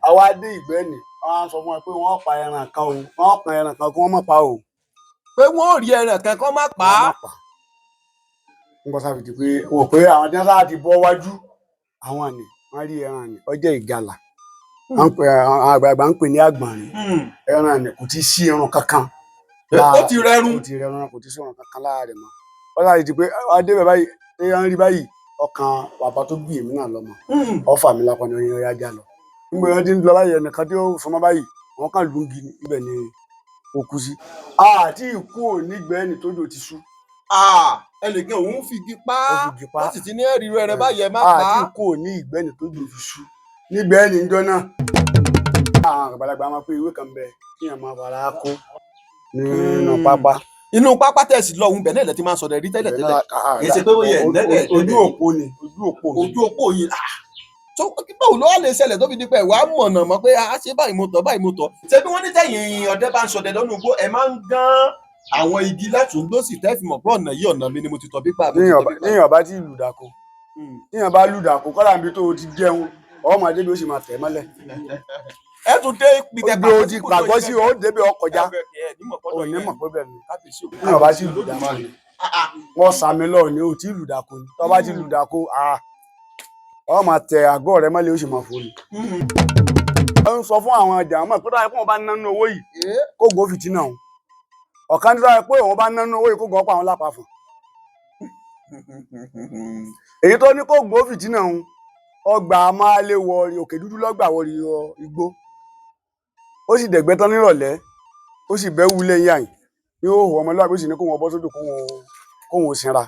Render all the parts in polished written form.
àwa dé Ìgbẹ́ni wọ́n sọ fún wa pé wọ́n pa ẹran kan o wọ́n pa ẹran kan kí wọ́n má pa o. pé wọ́n ò rí ẹran kan kán má pa á. ń bọ́ sáfìdí pé wò pé àwọn tí wọ́n sáà ti bọ́ wájú àwọn ni wọ́n rí ẹran ni ọjọ́ ìgalà àwọn àgbààgbà ń pè ní àgbọ̀nrín ẹran ni kò ti sí irun kankan. ó ti rẹrun kò ti sí irun kankan lára rẹ̀ mọ́ wọ́n sáà ti pé adé bẹ̀ báyìí ẹran rí báyìí ọkàn bàbá tó bí èmi náà lọ́mọ ọfà mi lápá ní oyin ọyá já lọ nígbà wọn ti ń lọ báyìí ẹnìkan tí ó sọmọ báyìí wọn kàn lùgì níbẹ̀ ni ó kú sí. àti ikú ò ní Ìgbẹ́ni tójò ti sú. ẹnìkan òun figi pa wọ́n sì ti ní ẹ̀rí rẹ̀ báyìí ẹ má pa á. àti ikú ò ní Ìgbẹ́ni tójò ti sú nígbẹ́ni ń jọ́nà. àwọn àgbàlagbà máa pé ìwé kan bẹ kí èèyàn máa fara kó nínú pápá. inú pápá tẹ̀sí lọ òun bẹ̀ náà lẹ ti máa sọ̀rọ̀ rí tẹ́lẹ̀ tẹ́lẹ̀ kì í ṣe pé ó yẹ lẹ́lẹ̀ ojú òpó ni ojú òpó yìí tó báwo ló wà lè ṣẹlẹ̀ tó fi di pé ìwà mọ̀nà mọ́ pé a ṣe báyìí mo tọ̀ ṣé bí wọ́n ní tẹ̀yìn ọdẹ bá ń ṣọdẹ lọ́nà igbó ẹ máa ń gán àwọn igi látún lósì tẹ́ fi mọ̀ pé ọ̀nà yìí ọ̀nà mi ni mo ti tọ̀ bí pa. níyàn bá ti lùdàkọ níyàn bá lùdàkọ kọ́lá níbi tó o ti jẹun ọmọdé bí ó sì máa tẹ̀ mọ́lẹ̀. ẹ tún dé ibi o ti pàgọ́ sí o débi ọkọjá òní mọ̀ pé bẹ́ẹ̀ ni níyàn bá ti lùdàkọ ni wọ́n sàmì lọ ni o ti lùdàkọ ni tọ́ bá ti lùdàkọ ọ máa tẹ àgọ́ rẹ mọ́lẹ̀ ó sì máa fò ní. ó ń sọ fún àwọn ọjà mọ̀ pé tó yẹ kó wọn bá nánú owó yìí kó gbó fìtínà òun ọ̀kan tó yẹ pé òun bá nánú owó yìí kó gbọ́ pa àwọn lápá fún. èyí tó ní kó gbó fìtínà òun ọgbà máa lè wọ òkè dúdú lọ́gbà wọ igbó ó sì dẹ̀gbẹ́ tán nírọ̀lẹ́ ó sì bẹ́ wúlé yín àyìn ní òhò ọmọlúwàbí ó sì ní kó wọn bọ́ sódò kó wọn sinra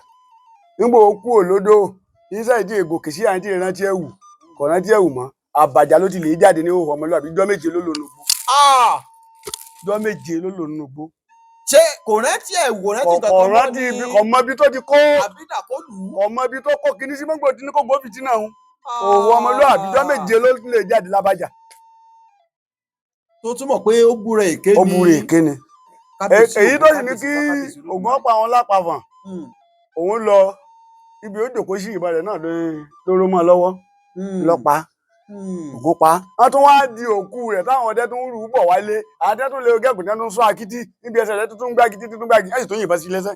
nígbà ó kú òlódò iṣẹ́ ìdí ègòkè sí àyìn tí ìrántí ẹ̀wù kò rántí ẹ̀wù mọ́ àbàjá ló ti lè jáde ní òhò ọmọlúwàbí jọ́ méje ló lò nùgbó. jọ́ méje ló lò nùgbó. ṣé kò rántí ẹ̀wù rántí nǹkan tó mọ́ ní kò mọ ibi tó ti kó àbídà kó lù ú. kò mọ ibi tó kó kíní sí mọ́gbò tí ní kò gbó fìtínà òun òhò ọmọlúwàbí jọ́ méje ló lè jáde lábàjá. tó túmọ̀ pé ó búra èké ni. ó búra èké ni. èyí tó sì ní kí ògùn ọ̀pá àwọn lápapọ̀ òun lọ ibi ó jòkó sí ìbọn rẹ̀ náà lóró mọ́ lọ́wọ́ lọ́pàá ògùn pa wọ́n tún wá di òkú rẹ̀ táwọn ọdẹ tó ń rù ú bọ̀ wálé àdẹ tó lè gẹ́gùn tẹ́ tó ń sọ akitì níbi ẹsẹ̀ rẹ̀ tó tún gbági títí tún gbági ẹ̀sìn tó yìnbọn sí lẹ́sẹ̀.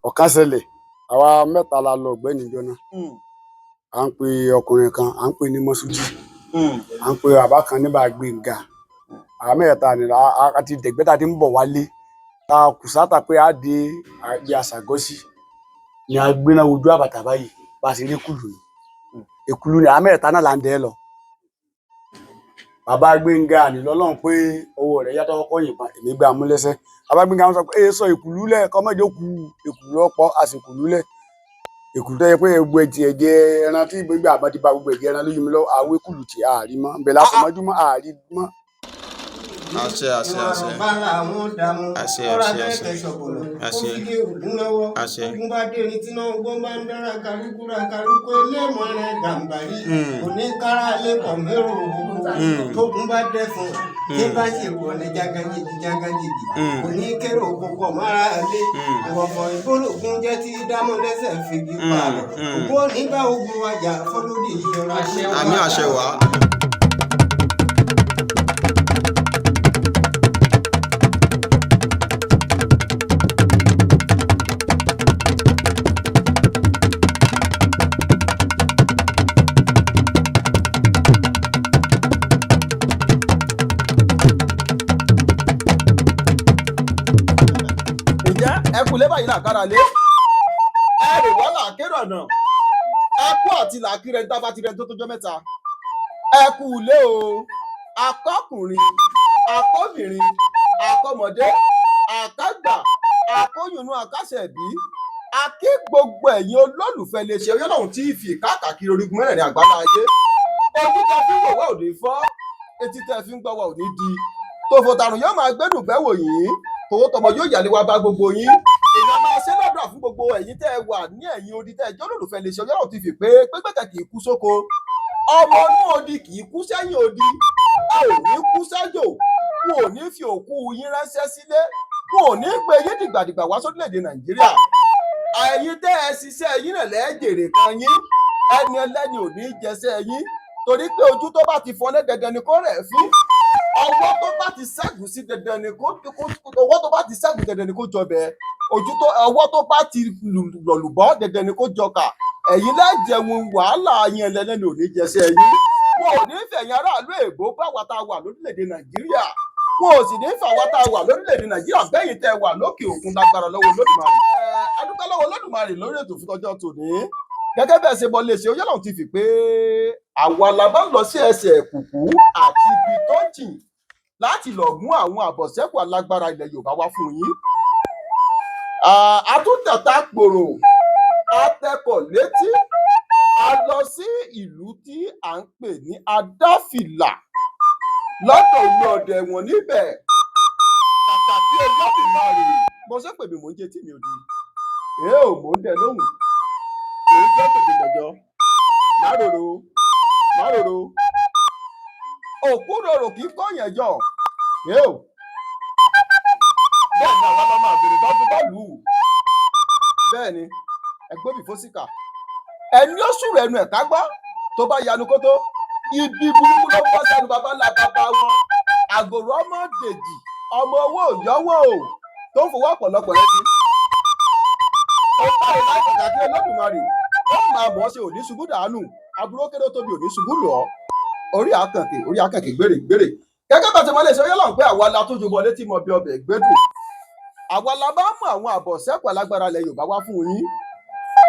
ọ̀kan ṣẹlẹ̀ àwa mẹ́ta la lọ Ìgbẹ́ni ìjọ náà à ń pe ọkùnrin kan à ń pe ní Mọ́súdì à ń pe bàbá kan ní Gbénga àwọn mẹ́ta ni àti dẹ̀gbẹ́ta ti ń bọ̀ wálé ta kùsàtà pé a dé àgbẹ̀ àṣàgọ́sí ni a gbéná ojú àbàtà báyìí bá a ṣe rí kùlù ni èkùlù ni àwọn mẹ́ta náà là ń dẹ́ lọ. bàbá Gbénga ni lọ́lọ́run pé owó rẹ̀ yàtọ̀ kọ́kọ́ yìnbọn èmi gbà mú lẹ́sẹ̀ bàbá Gbénga wọn sọ pé sọ èkùlù lẹ̀ kọ́ mọ́jọ́ ku èkùlù ọ̀pọ̀ àsìkùlù lẹ̀ èkùlù tó yẹ pé gbogbo ẹ̀jẹ̀ ẹran tí gbégbé àbá ti ba gbogbo ẹ̀jẹ̀ ẹran lóyún mi lọ àwọn èkùlù tí àárí mọ́ bẹ̀ lásán mọ́júmọ́ àárí mọ́. àṣẹ àṣẹ àṣẹ àṣẹ àṣẹ àṣẹ àṣẹ ogun bá dèrè tí náà ogun bá ń dára kálukúra kálukú eléèmọ rẹ gàmbàrí oníkárà lẹkọọ mẹrù òkú tógun bá dẹ fún tí bá ṣe wọlé jágajìgì oníkérò òkùnkọ mára lé ìwọ̀fọ̀ ìbólògùn jẹ́ tí dámọ́lẹ́sẹ̀ fìgì pààlọ́ ògbó nígbà ogun wájà fọlọ́dì ìyọra ṣe wá. àmì àṣẹ wá. ẹkú lé báyìí làkàrà lé ẹrù wá làkèrò ọ̀nà ẹkú àti làkìrẹ ní tábà tirẹ tó tójọ́ mẹ́ta ẹkú lé o akọkùnrin akọbìnrin akọmọdé àkàgbà akóyùnú àkàṣẹbí akí gbogbo ẹ̀yin olólùfẹ́ iléeṣẹ́ Oyọ́lọ́run TV káàkiri orígun mẹ́rẹ̀ẹ̀rin àgbáńlá ayé ojú tẹ́ fi ń wò wá ò ní fọ́ etí tẹ́ fi ń gbọ́ wá ò ní di tòfòtàrùn yóò máa gbẹ́dùn bẹ́wò yìí tòwó tọmọ yóò yàlé wa bá gbogbo yín ìlànà ṣe lọ́dọ̀ fún gbogbo ẹ̀yin tẹ́ ẹ wà ní ẹ̀yìn odi tẹ́ ẹ jẹ́ olólùfẹ́ iléeṣẹ́ Oyọ́lọ́run TV pé pẹ́pẹ́kẹ́ kì í kú sóko ọmọ inú odi kì í kú sẹ́yìn odi a ò ní kú sẹ́jò wọn ò ní fi òkú yín ránṣẹ́ sílé wọn ò ní gbé yín dìgbàdìgbà wá sórílẹ̀-èdè Nàìjíríà ẹ̀yin tẹ́ ẹ ṣiṣẹ́ yín rẹ̀ lẹ́ẹ̀jèrè kan yín ẹni ẹlẹ́ni ò ní jẹṣẹ́ yín torí pé ojú tó bá ti fọlé dandan ni kó rẹ̀ fín, ọwọ́ tó bá ti ṣẹ́gun sí dandan ni ọwọ́ tó bá ti ṣẹ́gun dandan ni kó jọbẹ̀, ọwọ́ tó bá ti lọ̀lùbọ́ dandan ni kó jọkà. Ẹ̀yin lẹ́jẹ̀wọ̀n wàhálà yẹn lẹ́lẹ́ni ò ní jẹsẹ̀ yín. Wọn ò ní fẹ̀yìn aráàlú èbó báwa tá a wà lórílẹ̀‐èdè Nàìjíríà, wọn ò sì ní fàwa tá a wà lórílẹ̀‐èdè Nàìjíríà bẹ́yìn tẹ́ wà lókè òkun lágbára lọ́wọ́ Olódùmarè. A dúpẹ́ lọ́wọ́ Olódùmarè lórí ètò fún tọjọ́ tòní. Gẹ́gẹ́ bẹ́ẹ̀ ṣe bọ́ lè ṣe Oyèlọ́run ti fi pé àwa la bá ń lọ sí ẹsẹ̀ kùkú àti ibi tó jìn láti lọ mú àwọn àbọ̀sẹ́kù alágbára ilẹ̀ Yorùbá wá fún yín. Àtúntẹ̀ta gbòòrò atẹ́kọ̀ létí, a lọ sí ìlú tí à ń pè ní Adáfìlà lọ́dọ̀ ìlú ọ̀dẹ̀ ẹ̀wọ̀n níbẹ̀. Kàkà tí Olódùmarè mo ṣe pè mí mò ń jẹ́ tí mi ò di mò ń dẹ lóhùn mò ń jẹ́ tètè jọjọ máròrò òkú rorò kì í kọ́yàn jọ bẹ́ẹ̀ ni àwọn ọmọ àgbèrè dọ́gbọ́n bọ́ọ̀lù bẹ́ẹ̀ ni ẹgbẹ́ mi fósíkà ẹni ó sùn ẹnu ẹ̀ká gbọ́ tó bá yanu kótó ibi burúkú ló bọ́ sẹ́nu bàbá ńlá bàbá wọn. Àgòrò ọmọ Dèjì ọmọ owó òyọ́wọ́ tó ń fowó ọ̀pọ̀lọpọ̀ lẹ́sí. Ó káre láì kàkà kí Olódùmarè ó máa bọ̀ ṣe òní ṣubú dànù, aburú kéré tóbi òní ṣubú lọ. Orí àkànkè gbèrè. Gẹ́gẹ́ bá ti mọ lè ṣe Oyèlọ́run pé àwa la tó ju bọ létí mọ bí ọbẹ̀ gbẹ́dùn. Àwa la bá mú àwọn àbọ̀sẹ́kù alágbára ilẹ̀ Yorùbá wá fún yín.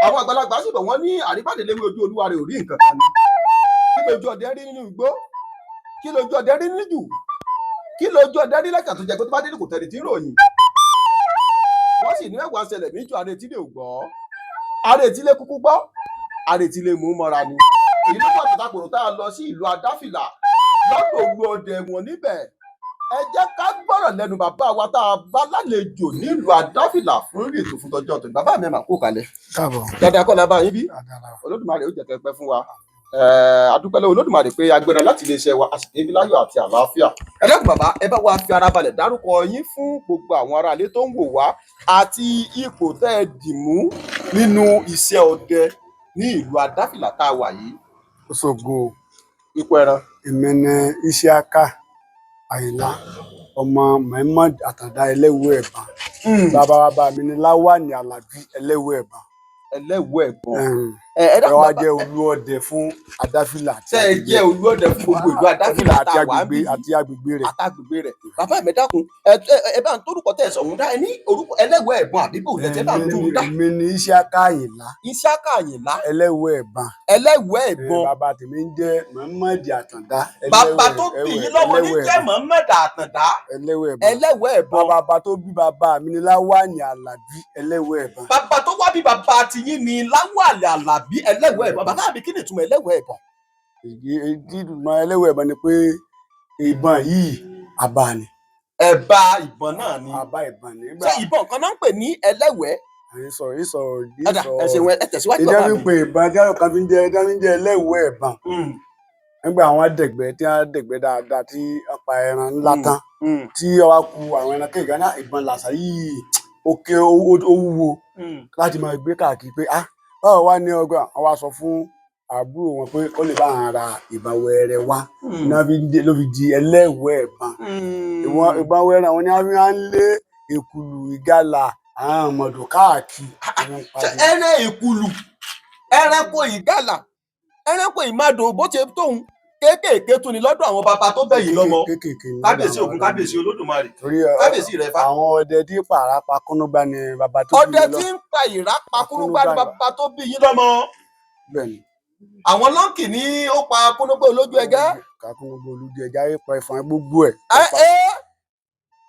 Àwọn àgbàlagbà sì bọ̀ wọ́n ní àríbádélé ojú olúwa rẹ̀ ò rí nǹkan kan ni. Kí lójú ọdẹ rí nínú igbó? Kí lójú ọdẹ rí níjù? Kí lójú ọdẹ rí lẹ́kàn tó jẹ́ pé tó bá dé kò tẹ̀lé tí ń ròyìn? Wọ́n sì ní ẹ̀wà ṣẹlẹ̀ níjọ Arétílé ò gbọ́. Arétílé kúkú gbọ́, Arétílé mú mọ́ra ni. Èyí ló pàtó takòrò tá a lọ sí ìlú Adáfìlà lọ́dọ̀ olú ọdẹ ẹ̀wọ̀n níbẹ̀. Ẹ jẹ́ ká gbọ́rọ̀ lẹ́nu bàbá wa tá a bá lálejò nílùú Adáfìlà fún ètò fún tọjọ́ tó. Bàbá mi máa kó kalẹ̀. Káàbọ̀. Dáadáa kọ́ la bá yín bí? Olódùmarè ó jẹ́ kẹ́ pẹ́ fún wa. Adúpẹ́ lọ́wọ́ Olódùmarè pé agbára láti iléeṣẹ́ wa a sì débi láyọ̀ àti àlàáfíà. Ẹ dákun bàbá, ẹ bá wa fi ara balẹ̀ dárúkọ yín fún gbogbo àwọn aráalé tó ń wò wá àti ipò tẹ́ ẹ dì mú nínú iṣẹ́ ọdẹ ní ìlú Adáfìlà tá a wà yìí. Òṣogbo Ipò ẹran. èmi ni Isiaka Àyìnlá ọmọ Muhammad Àtàndá Ẹlẹ́wù Ẹ̀bàn. Bàbá mi ni Láwàní Àlàbí Ẹlẹ́wù Ẹ̀bàn. Ẹlẹ́wù Ẹ̀bàn. Ẹ wá jẹ́ olú ọdẹ fún Adáfìlà. Tẹ́ ẹ jẹ́ olú ọdẹ fún gbogbo ìlú Adáfìlà tá a wà bí àti agbègbè rẹ̀. àtàgbègbè rẹ̀. Bàbá mi dákun ẹ bá ń torúkọ tẹ́ ẹ sọ̀hún dá ẹ ní orúkọ Ẹlẹ́wù Ẹ̀bàn àbíbò lẹ́tẹ̀ bá ń tú dá. Èmi ni Isiaka Àyìnlá Isiaka Àyìnlá Ẹlẹ́wù Ẹ̀bàn. Ẹlẹ́wù Ẹ̀bàn. Bàbá tèmi ń jẹ́ Muhammad Àtàndá. Bàbá tó bí yín lọ́mọ ní jẹ́ Muhammad Àtàndá Ẹlẹ́wù Ẹ̀bàn. Ẹlẹ́wù Ẹ̀bàn. Bàbá tó bí bàbá mi ni Láwàní Àlàbí Ẹlẹ́wù Ẹ̀bàn. Bàbá tó wá bí bàbá tiyín ni Láwàní Àlàbí Ẹlẹ́wù Ẹ̀bàn. Bàbá mi kí ni ìtumọ̀ Ẹlẹ́wù Ẹ̀bàn? Ìtumọ̀ Ẹlẹ́wù Ẹ̀bàn ni pé ìbọn yìí àbá ni. Ẹ̀bà ìbọn náà ni. Àbá ìbọn ni. Ṣé ìbọn kan náà ń pè ní ẹlẹ́wẹ̀? Ìsọ̀rọ̀ ẹ tẹ̀síwájú bàbá ìdájọ́ mi. pé ìbọn tí àwọn kan fi ń jẹ Ẹlẹ́wù Ẹ̀bàn. Nígbà àwọn dẹ̀gbẹ́ tí wọ́n dẹ̀gbẹ́ dáadáa tí wọ́n pa ẹran ńlá tán tí wọ́n ku àwọn ẹran kéèké náà ìbọn làṣà yìí òkè ó wúwo láti máa gbé káàkiri pé báwo wá ní ọgbà wọn wá sọ fún àbúrò wọn pé ó lè bá àwọn ara ìbọn wẹrẹ wá ló fi di Ẹlẹ́wù Ẹ̀bàn. ìbọn wẹrẹ àwọn ni wọ́n fi ń lé èkùlù ìgalà àwọn ọmọdé káàkiri. ẹran èkùlù ẹranko ìgalà ẹranko ìmàdò bó ṣe tóun kéékèèké tún ni lọ́dọ̀ àwọn bàbá tó bẹ̀yìn lọ́mọ. Kábíyèsí Ògún, kábíyèsí Olódùmarè, kábíyèsí rẹ̀ fa. àwọn ọdẹ tí pààrà pa kúnnúgbà ni bàbá tó bí yín lọ. ọdẹ tí ń pa ìrà pa kúnnúgbà ni bàbá tó bí yín lọ́mọ. Bẹ́ẹ̀ni. àwọn lọ́ǹkì ni ó pa kúnnúgbà olójú ẹgẹ́. Kúnnúgbà olójú ẹgẹ́ ayé pa ìfọ̀n gbogbo ẹ̀.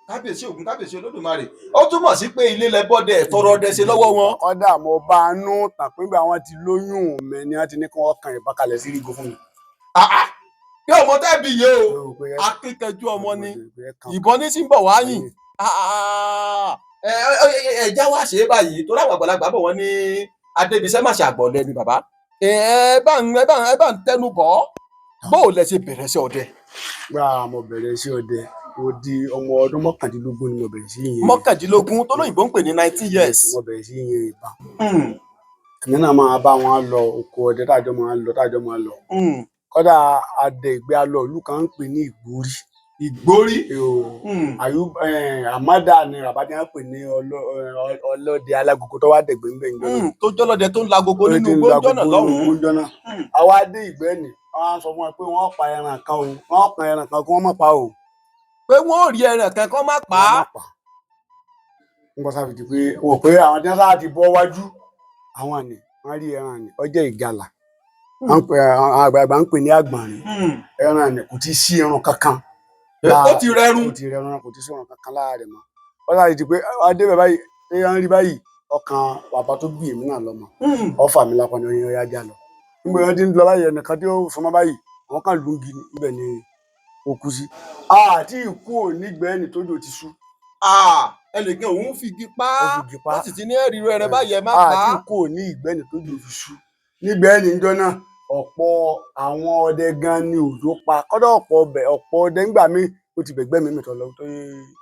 Kábíyèsí Ògún, kábíyèsí Olódùmarè, ó túmọ̀ sí pé ilé lẹ́bọ̀dẹ̀ tọrọ ọdẹ ṣe lọ́wọ́ wọn. Kọ́dà mo bá a nú tàn pé bí àwọn ti lóyún mi ni wọ́n ti ní kí wọ́n kan ìbákalẹ̀ sí rígo fún mi. bí ọmọ tẹ́bi yé o akíkanjú ọmọ ni ìbọn ní sí ń bọ̀ wá yìn. ẹja wá ṣe é báyìí tó láwọn àgbàlagbà bọ̀ wọ́n ní adébísẹ́ má ṣe àgbọ̀lẹ̀ ni bàbá. ẹ bá ń tẹnu bọ̀ bó o lẹ ṣe bẹ̀rẹ̀ sí ọdẹ. Gbà mo bẹ̀rẹ̀ sí ọdẹ mo di ọmọ ọdún mọ́kàndínlógún ni mo bẹ̀rẹ̀ sí yìn. mọ́kàndínlógún tó lóyìnbó ń pè ní 19 years. mo bẹ̀rẹ̀ sí yìn ìbọn. èmi náà máa bá wọn lọ oko ọdẹ tájọ máa lọ. kódà adẹ ìgbé alọ ìlú kan ń pè ní Ìgbórí. Ìgbórí. Àmọ́dá ni àbájá ń pè ní ọlọ́dẹ alágogo tó wá dẹ̀gbẹ́ ń bẹ̀ ń jọ́nà. Tó jọ́lọ́dẹ tó ń lagogo nínú gbóńjọ́nà lọ́hùn-ún. Àwa dé ìgbẹ́ ni wọ́n á sọ fún wọn pé wọ́n pa ẹran kan o, wọ́n pa ẹran kan kí wọ́n má pa o. Pé wọ́n ò rí ẹran kan kí wọ́n má pa á. Nǹkan sáà fi di pé wọ́n pé àwọn tí wọ́n sáà ti bọ́ wájú àwọn ni wọ́n rí ẹran ni ọjọ́ ìgalà. Àwọn àgbààgbà ń pè ní àgbọ̀nrín. Ẹran ni kò ti sí irun kankan. Ó ti rẹrun. Ó ti rẹrun, kò ti sí irun kankan lára rẹ̀ mọ́. Wọ́n sáà ti pé adébẹ̀ báyìí ṣé wọ́n rí báyìí ọkàn bàbá tó bí èmi náà lọ́mọ. Ọfà mi lápá ni oyin ọyá já lọ. Nígbà wọn ti ń lọ báyìí ẹnìkan tí ó sọmọ báyìí àwọn kan lùgì níbẹ̀ ni ó kú sí. Àti ìkú ò nígbẹ́ni tójò ti sú. Ẹnìkan òun figi pa á. Wọ́n sì ti ní ẹ̀rí rẹ̀ báyìí ẹ má pa á. Àti ìkú ò ní ìgbẹ́ni tójò ti sú. Nígbẹ́ni ń jọ́nà ọ̀pọ̀ àwọn ọdẹ gan ni òjò pa. Kọ́dọ̀ ọ̀pọ̀ ọdẹ ńgbà míì ó ti bẹ̀gbẹ́ mi mìtọ̀ lọ tó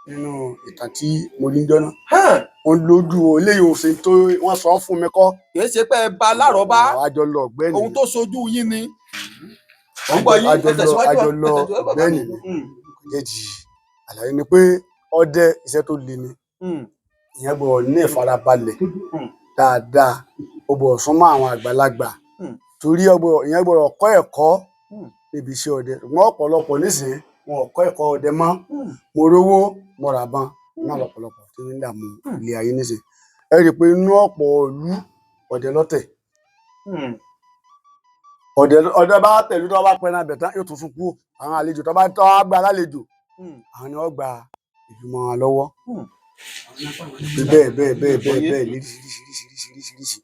nínú ìtàn tí mo rí ń jọ́nà. Wọ́n lójú eléyìí òsín tó wọ́n sọ fún mi kọ́. Kì í ṣe pé ẹ ba lárọ̀ọ́bá. Àjọ lọ ọ̀gbẹ́ni. Ohun tó sojú yín ni. Àjọ lọ ọ̀gbẹ́ni ni. Kejì àlàyé ni pé ọdẹ iṣẹ́ tó le ni. Ìyẹn gbọ́dọ̀ ní ìfarabalẹ̀ dáadáa. Ó gbọ́dọ̀ súnmọ́ àwọn àgbàlagbà. Torí ìyẹn gbọ́dọ̀ kọ́ ẹ̀kọ́ níbi iṣẹ́ ọdẹ. Ṣùgbọ́n ọ̀pọ̀lọpọ̀ nísìnyí wọn ò kọ́ ẹ̀kọ́ ọdẹ mọ́. Mo rówó mo rà bán náà lọ́pọ̀lọpọ̀ tí ń dààmú ilé ayé nísìnyí. Ẹ rí i pé inú ọ̀pọ̀ ìlú ọdẹ lọ́tẹ̀. Ọdẹ bá tẹ̀lú tó bá pẹ́ náà bẹ̀ tán yóò tún sún kúrò. Àwọn àlejò tó bá gba lálejò àwọn ni wọ́n gba ìlú mọ́ wọn lọ́wọ́. Bẹ́ẹ̀ lóríṣiríṣiríṣiríṣiríṣi.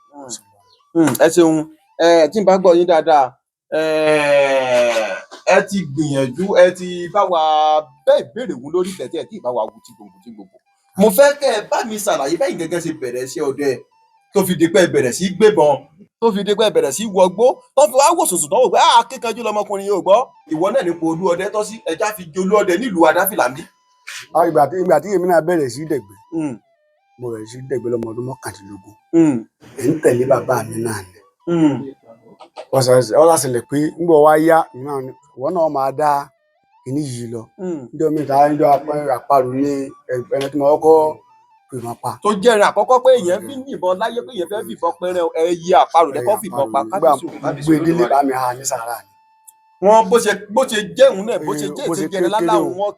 Ẹ ṣeun tí n bá gbọ́ yín dáadáa ẹ ti gbìyànjú ẹ ti bá wa bẹ́ẹ̀ ìbéèrè wù lórí tẹ̀tẹ̀ tí ì bá wa wù tí gbogbo. Mo fẹ́ kẹ́ ẹ bá mi ṣàlàyé bẹ́ẹ̀ gẹ́gẹ́ ṣe bẹ̀rẹ̀ iṣẹ́ ọdẹ tó fi di pé ẹ bẹ̀rẹ̀ sí gbébọn tó fi di pé ẹ bẹ̀rẹ̀ sí wọgbó tó fi wá wò sùsù tó wò pé akíkanjú lọmọkùnrin yóò gbọ́ ìwọ náà nípo olú ọdẹ tọ́ sí ẹja fi jolú ọdẹ nílùú Adáfìlà ń bí. Ìgbà tí èmi náà bẹ̀rẹ̀ sí dẹ̀gbẹ́ mo bẹ̀rẹ̀ sí dẹ̀gbẹ́ lọ́mọ ọdún 19. Ẹ̀ ń tẹ̀lé bàbá mi náà ni. Ọ̀sà ṣẹlẹ̀ pé ńgbà wá yá ìwọ náà máa dá kìíní yìí lọ. Níjọ́ mi ta níjọ́ àparò ní ẹni tí mo kọ́kọ́ fìbọn pa. Tó jẹ́ ẹran àkọ́kọ́ pé èèyàn fi ń yìnbọn láyé pé èèyàn fẹ́ fìbọn pẹ́rẹ́ ẹyẹ àparò lẹ́kọ́ fìbọn pa kábíyèsí. Gbé délé bá mi ha ní sàrà ni. Wọ́n bó ṣe jẹun náà bó ṣe jẹ́ ìṣèjẹrẹ láláwọn wọ́n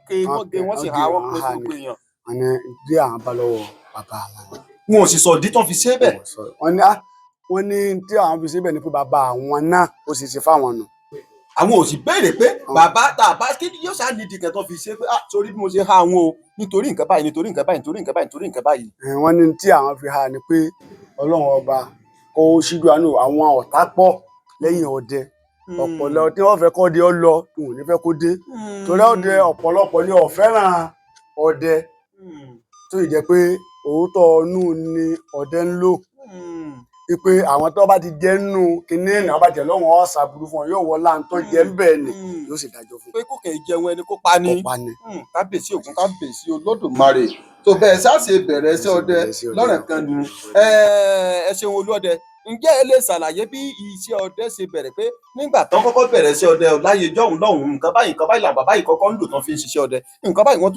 sì ha wọ́n pé gbogbo èèyàn. Wọ́n ní dí àwọn bá lọ́wọ́ bàbá àwọn. Wọn ò sì sọ ìdí tán fi ṣe bẹ́ẹ̀. Wọ́n ní tí àwọn fi ṣe bẹ́ẹ̀ ni pé bàbá àwọn náà ó sì ṣe fáwọn nù. Àwọn ò sì béèrè pé bàbá kí ni yóò ṣáà nídìí kan tó fi ṣe pé sórí bí mo ṣe há àwọn o nítorí nǹkan báyìí nítorí nǹkan báyìí nítorí nǹkan báyìí nítorí nǹkan báyìí. Wọ́n ní tí àwọn fi há ni pé Ọlọ́run ọba kó ṣíjú àánú àwọn ọ̀tá pọ̀ lẹ́yìn ọdẹ. Ọ̀pọ̀lọ tí wọ́n fẹ́ kọ́ de ọ lọ tí wọ́n ò ní fẹ́ kó dé. Torí ọdẹ ọ̀pọ̀lọpọ̀ ni ó fẹ́ràn ọdẹ tó ì jẹ́ pé òótọ́ ọnú ni ọdẹ ń lò. Pé àwọn tó bá ti jẹ́ nínú kinní ẹ̀nà bá jẹ́ lọ́wọ́ ọ̀sà burú fún ọ yóò wọ láǹtọ́ jẹ́ ń bẹ̀ ni yóò sì dájọ́ fún. Pé kò kẹ́ jẹun ẹni kó pa ni. Kábíyèsí Ògún kábíyèsí Olódùmarè tó bẹ́ẹ̀ sáàsì bẹ̀rẹ̀ iṣẹ́ ọdẹ lọ́rẹ̀ kan nu. Ẹ ṣeun Olúọdẹ ǹjẹ́ ẹ lè ṣàlàyé bí iṣẹ́ ọdẹ ṣe bẹ̀rẹ̀ pé nígbà tán kọ́kọ́ bẹ̀rẹ̀ iṣẹ́ ọdẹ láyé jọ́hún lọ́hùn nǹkan báyìí làwọn bàbá yìí kọ́kọ́ ń lò tán fi ń ṣiṣẹ́ ọdẹ nǹkan báyìí wọ́n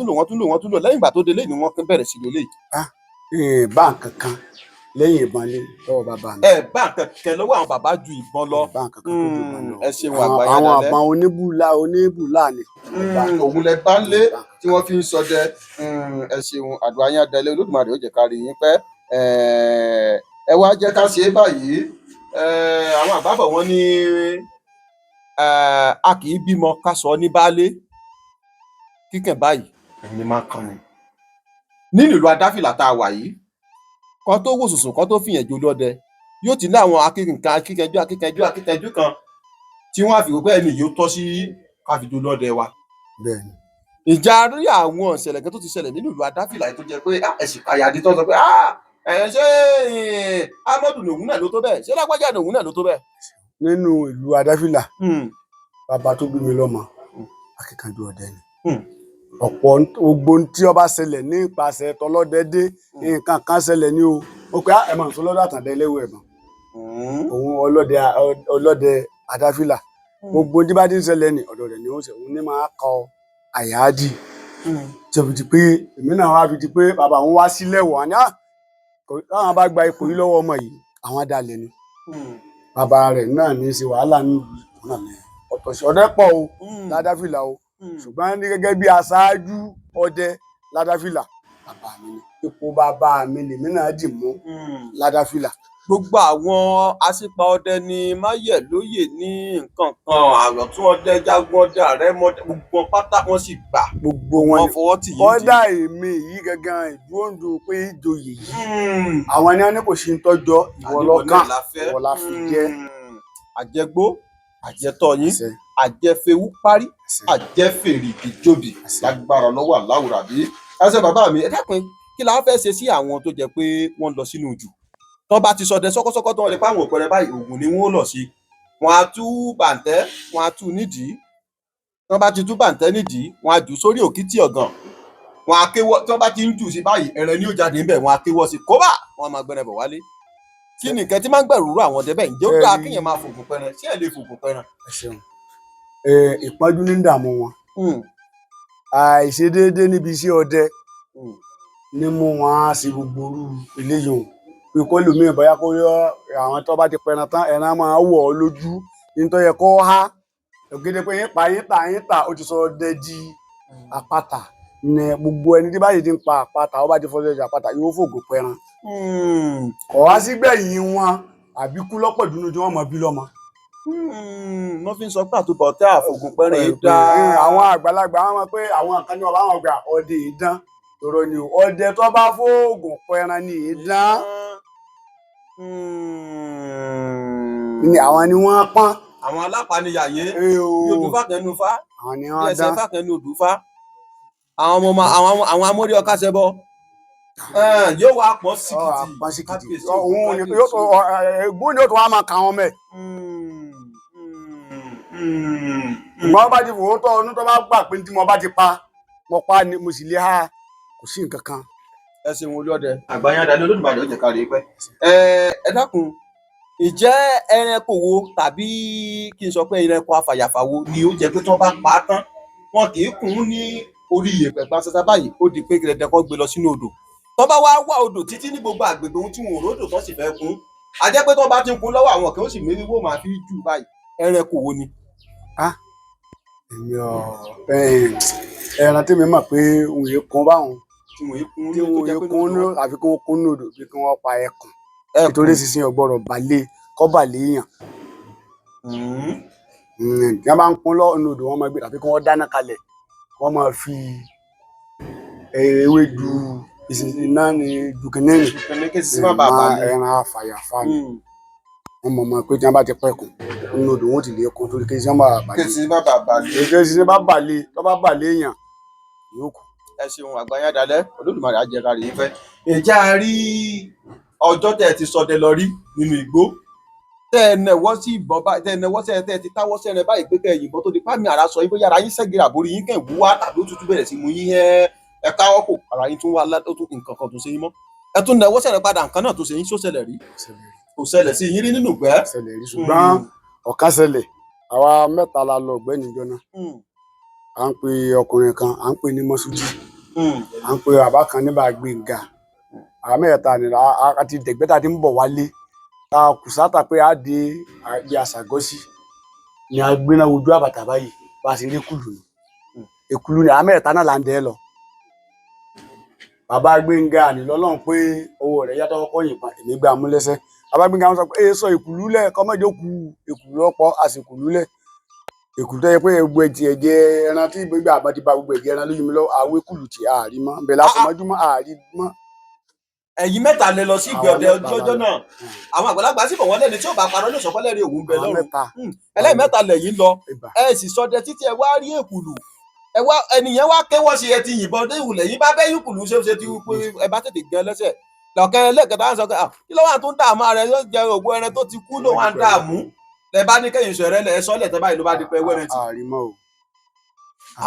tún lò lẹ́yìn ìgbà tó délé ni wọ́n bẹ̀rẹ̀ sí lólè. Bá nǹkan kan lẹ́yìn ìbọn lé lọ́wọ́ bàbá mi. Bá nǹkan kan lọ́wọ́ àwọn bàbá ju ìbọn lọ. Bá nǹkan kan tó ju ìbọn lọ. Ẹ ṣeun àgbáyé àwọn àbọn oníbùlà ni. Òun lẹ bá ń lé tí wọ́n fi ń ṣọdẹ. Ẹ ṣeun àdúrà yín adalẹ Olódùmarè ó jẹ́ ká rí yín pẹ́. Ẹ wá jẹ́ ká ṣe é báyìí. Àwọn àbábọ̀ wọn ní a kì í bímọ ká sọ ní baálé kíkàn báyìí ẹ̀yin ni máa kàn ní. Nínú ìlú Adáfìlà tá a wà yìí kan tó wò sùsùn kan tó fìyàn jó lọ́dẹ yóò ti ní àwọn akíkanjú kan tí wọ́n á fi wípé ẹni yóò tọ́ sí káfíjó lọ́dẹ wa. Bẹ́ẹ̀ni. Ìjà rí àwọn ìṣẹ̀lẹ̀ kan tó ti ṣẹlẹ̀ nínú ìlú Adáfìlà yìí tó jẹ́ pé ẹ̀sìn àyàdí tó sọ pé ṣé Amadu lòun náà ló tó bẹ́ẹ̀ ṣé Lágbájá lòun náà ló tó bẹ́ẹ̀. Nínú ìlú Adáfìlà bàbá tó bí mi lọ́mọ akíkanjú ọdẹ ni. Ọ̀pọ̀ gbogbo tí ó bá ṣẹlẹ̀ nípasẹ̀ tọlọ́dẹ nǹkan kan ṣẹlẹ̀ ní o ó pé ẹ máa ń sọ lọ́dọ̀ Àtàndá Ẹlẹ́wù ẹ̀bọ̀n òun ọlọ́dẹ Adáfìlà gbogbo tí bá ti ń ṣẹlẹ̀ ní ọ̀dọ̀ rẹ̀ ni ó ṣe òun ní máa kọ àyáàdì tí ó fi di pé èmi náà wá fi di pé bàbá òun wá sílẹ̀ wọ̀ ní táwọn bá gba ipò yìí lọ́wọ́ ọmọ yìí àwọn adalẹ̀ ni bàbá rẹ̀ náà ní í ṣe wàhálà nílùú náà ní ọ̀tọ̀ sí ọdẹ pọ̀ o ládàfìlà o ṣùgbọ́n ní gẹ́gẹ́ bí aṣáájú ọdẹ ládàfìlà bàbá mi ni ipò bàbá mi lèmi náà dì mú ládàfìlà. gbogbo àwọn aṣípa ọdẹ ní máyẹ̀lóyè ní nǹkan kan àròtún ọdẹ jagun ọdẹ àrẹ̀mọdé gbogbo pátá wọn sì gbà gbogbo wọn wọn fọwọ́ tì yín kódà èmi yìí gangan ìdúróǹdò pé ìjòyè yìí àwọn ni wọn ní kò sí ń tọ́jọ́ ìwọ lọ́kàn ìwọ la fi jẹ́. àjẹgbó àjẹtọ yín àjẹfẹwú parí àjẹfèrè ìjòbì lágbára lọ́wọ́ aláwùrà bí ẹsẹ bàbá mi ẹ dákun kí la fẹ́ ṣe sí àwọn tó jẹ́ pé wọ́n lọ sínú jù tó bá ti sọdẹ sọkọsọkọ tó wọn lè pa àwọn òpẹrẹ báyìí oògùn ni wọn ó lọ sí wọn á tú bàǹtẹ́ wọn á tú nídìí tó bá ti tú bàǹtẹ́ nídìí wọn á jù sórí òkìtì ọ̀gàn wọn á kéwọ́ tó bá ti ń jù sí báyìí ẹrẹ ni ó jáde ńbẹ̀ wọn á kéwọ́ sí kóbà wọn máa gbẹrẹ bọ̀ wálé kí nìkan tí máa ń gbẹ̀rù àwọn ọdẹ bẹ́ẹ̀ ǹjẹ́ ó dáa kéèyàn máa fògùn pẹrẹ sí ẹ̀ lè fògùn pẹrẹ. ẹ ṣeun ìpọ́njú ní dààmú wọn àìṣedéédé níbi iṣẹ́ ọdẹ ní mú wọn á sí gbogbo orú eléyìí hàn pé kó lómi ìbáyá kó yọ àwọn tó bá ti pẹran tán ẹran máa wọ̀ ọ́ lójú ní tó yẹ kó há ògèdè pé yín ta ó ti sọ ọdẹ di àpáta ní gbogbo ẹni tí báyìí ti ń pa àpáta ó bá ti fọdẹ di àpáta yóò fògùn pẹran ọ̀wá sígbẹ̀yìn wọn àbíkú lọ́pọ̀ dúnú tí wọ́n mọ bí lọ́mọ. wọ́n fi ń sọ pé àtúbọ̀ tẹ́ àfògùn pẹrẹ yìí dá. àwọn àgbàlagbà wọn mọ pé àwọn kan ní ọba àwọn ọgbà ọdẹ ìdán tòrò ni ọdẹ tó bá fògùn pẹran ní ìdán ni àwọn ni wọ́n pọ́n. àwọn alápànìyàyé yorùbá kẹnu fa bí ẹsẹ fà kẹnu òdùfá àwọn amórí ọkà ṣẹbọ yóò wá pọ́n síkìtì òun ni ègbó ni ó tún wá máa kà wọn mẹ. ìgbọ́n bá ti wò ó tọ́ ọdún tó bá gbà pé tí mo bá ti pa mo pa ni mo sì lè ha kò sí nǹkan kan. ẹ ṣeun olóòdẹ àgbáyàdá ní Olódùmarè ó jẹ ká rí i pẹ. ẹ dákun ìjẹ́ ẹranko wo tàbí kí n sọ pé ẹranko afàyàfà wo ni ó jẹ́ pé tí wọ́n bá pa á tán wọn kì í kùn ún ní orí iyẹ̀pẹ̀ gbàǹsẹ̀sà báyìí ó di pé kìrẹ̀dẹ̀ kan gbé lọ sínú odò tó bá wá odò títí ní gbogbo àgbègbè ohun tí wọn ò ródò tó sì fẹ́ kún á jẹ́ pé tó bá ti ń kún lọ́wọ́ àwọn kan ó sì mérí wó máa fi jù báyìí ẹranko wo ni. ẹran tí mi mọ̀ pé òun yìí kún báwọn tí wọn yìí kún àfi kí wọ́n kún ní odò bí kí wọ́n pa ẹkùn nítorí sísìn ọgbọ́rọ̀ balẹ̀ kọ́ balẹ̀ èèyàn tí wọ́n bá ń kún lọ́nà odò wọ́n máa gbé tàbí kí wọ́n dáná kalẹ̀ wọ́n máa fi ewé ju iná ní dùkìnínì ẹran afàyàfà ni wọ́n mọ̀ pé tí wọ́n bá ti pẹ̀kùn nínú odò wọ́n ti lè kún torí kí wọ́n bá balẹ̀ kí wọ́n bá balẹ̀ tó bá balẹ̀ èèyàn yóò kù. ẹ ṣeun àgbáyàdálẹ Olódùmarè á jẹ́ ká rí i pẹ́. ìjà rí ọjọ́ tẹ́ ẹ ti sọdẹ lọ rí nínú igbó tẹ́ ẹ nẹwọ́ sí ìbọn báyìí tẹ́ ẹ nẹwọ́ sí ẹ tẹ́ ẹ ti táwọ́ sí ẹrẹ báyìí pé kẹ́ ẹ yìnbọn tó di pàmì ara sọ yín bóyá ara yín ṣẹ́gìrì àbórí yín kẹ́ ẹ̀ wú wá tàbí ó tútù bẹ̀rẹ̀ sí mú yín ẹ káwọ́ kò ara yín tún wá ó tún nǹkan kan tó ṣe yín mọ́ ẹ tún nẹwọ́ sí ẹrẹ padà nǹkan náà tó ṣe yín ṣẹlẹ̀ rí kò ṣẹlẹ̀ sí yín rí nínú ìgbẹ́. ṣẹlẹ̀ rí ṣùgbọ́n ọ̀kan ṣẹlẹ̀ àwa mẹ́ta la lọ ọ̀gbẹ́ni jọ náà à ń pe ọkùnrin kan à ń pe ní Mọ́súdì à ń pe bàbá kan ní Gbénga àwọn mẹ́ta ni àti dẹ̀gbẹ́ta ti ń bọ̀ wálé ta kùsátà pé a dé àgbẹ̀ àṣàgọ́sí ni a gbéná ojú àbàtà báyìí bá a ṣe rí kùlù ni èkùlù ni àwọn mẹ́ta náà là ń dẹ́ lọ bàbá Gbénga ni lọ́lọ́run pé owó rẹ̀ yàtọ̀ ọkọ̀ yìnbọn èmi gbé amúlẹ́sẹ̀ bàbá Gbénga wọn sọ pé sọ èkùlù lẹ̀ kọ́mọ́jọ́ ku èkùlù ọ̀pọ̀ àsìkùlù lẹ̀ èkùlù tó yẹ pé gbogbo ẹ̀jẹ̀ ẹran tí gbogbo àbá ti ba gbogbo ẹ̀jẹ̀ ẹran lójú mi lọ àwọn èkùlù tí àárí mọ́ bẹ́ẹ̀ lásọmọ́júmọ́ àárí mọ́. ẹ̀yin mẹ́ta lẹ lọ sí ìgbẹ́ ọdẹ ọjọ́ náà àwọn àgbàlagbà sì bọ̀ wọ́n lẹ́ni tí ó bá parọ́ ní ìsọ̀kọ́lẹ̀ rí òun bẹ lọ́rùn ẹlẹ́mẹ́ta lẹ́yìn lọ ẹ sì sọdẹ títí ẹ wá rí èkùlù ẹ wá ẹnìyẹn wá kéwọ́ sí ẹ ti yìnbọn dé ìwùlẹ̀ yín bá bẹ́ èkùlù ṣe ti pé ẹ bá tètè gẹ lẹ́sẹ̀ lọ́kẹ́ lẹ́kẹ̀ta ń sọ pé kí ló wà tó ń dààmú rẹ yóò jẹ ògbó ẹran tó ti kú ló wà ń dààmú lẹ bá ní kẹ́yìn sọ ẹrẹ lẹ sọlẹ tẹ báyìí ló bá di pé wẹrẹ ti.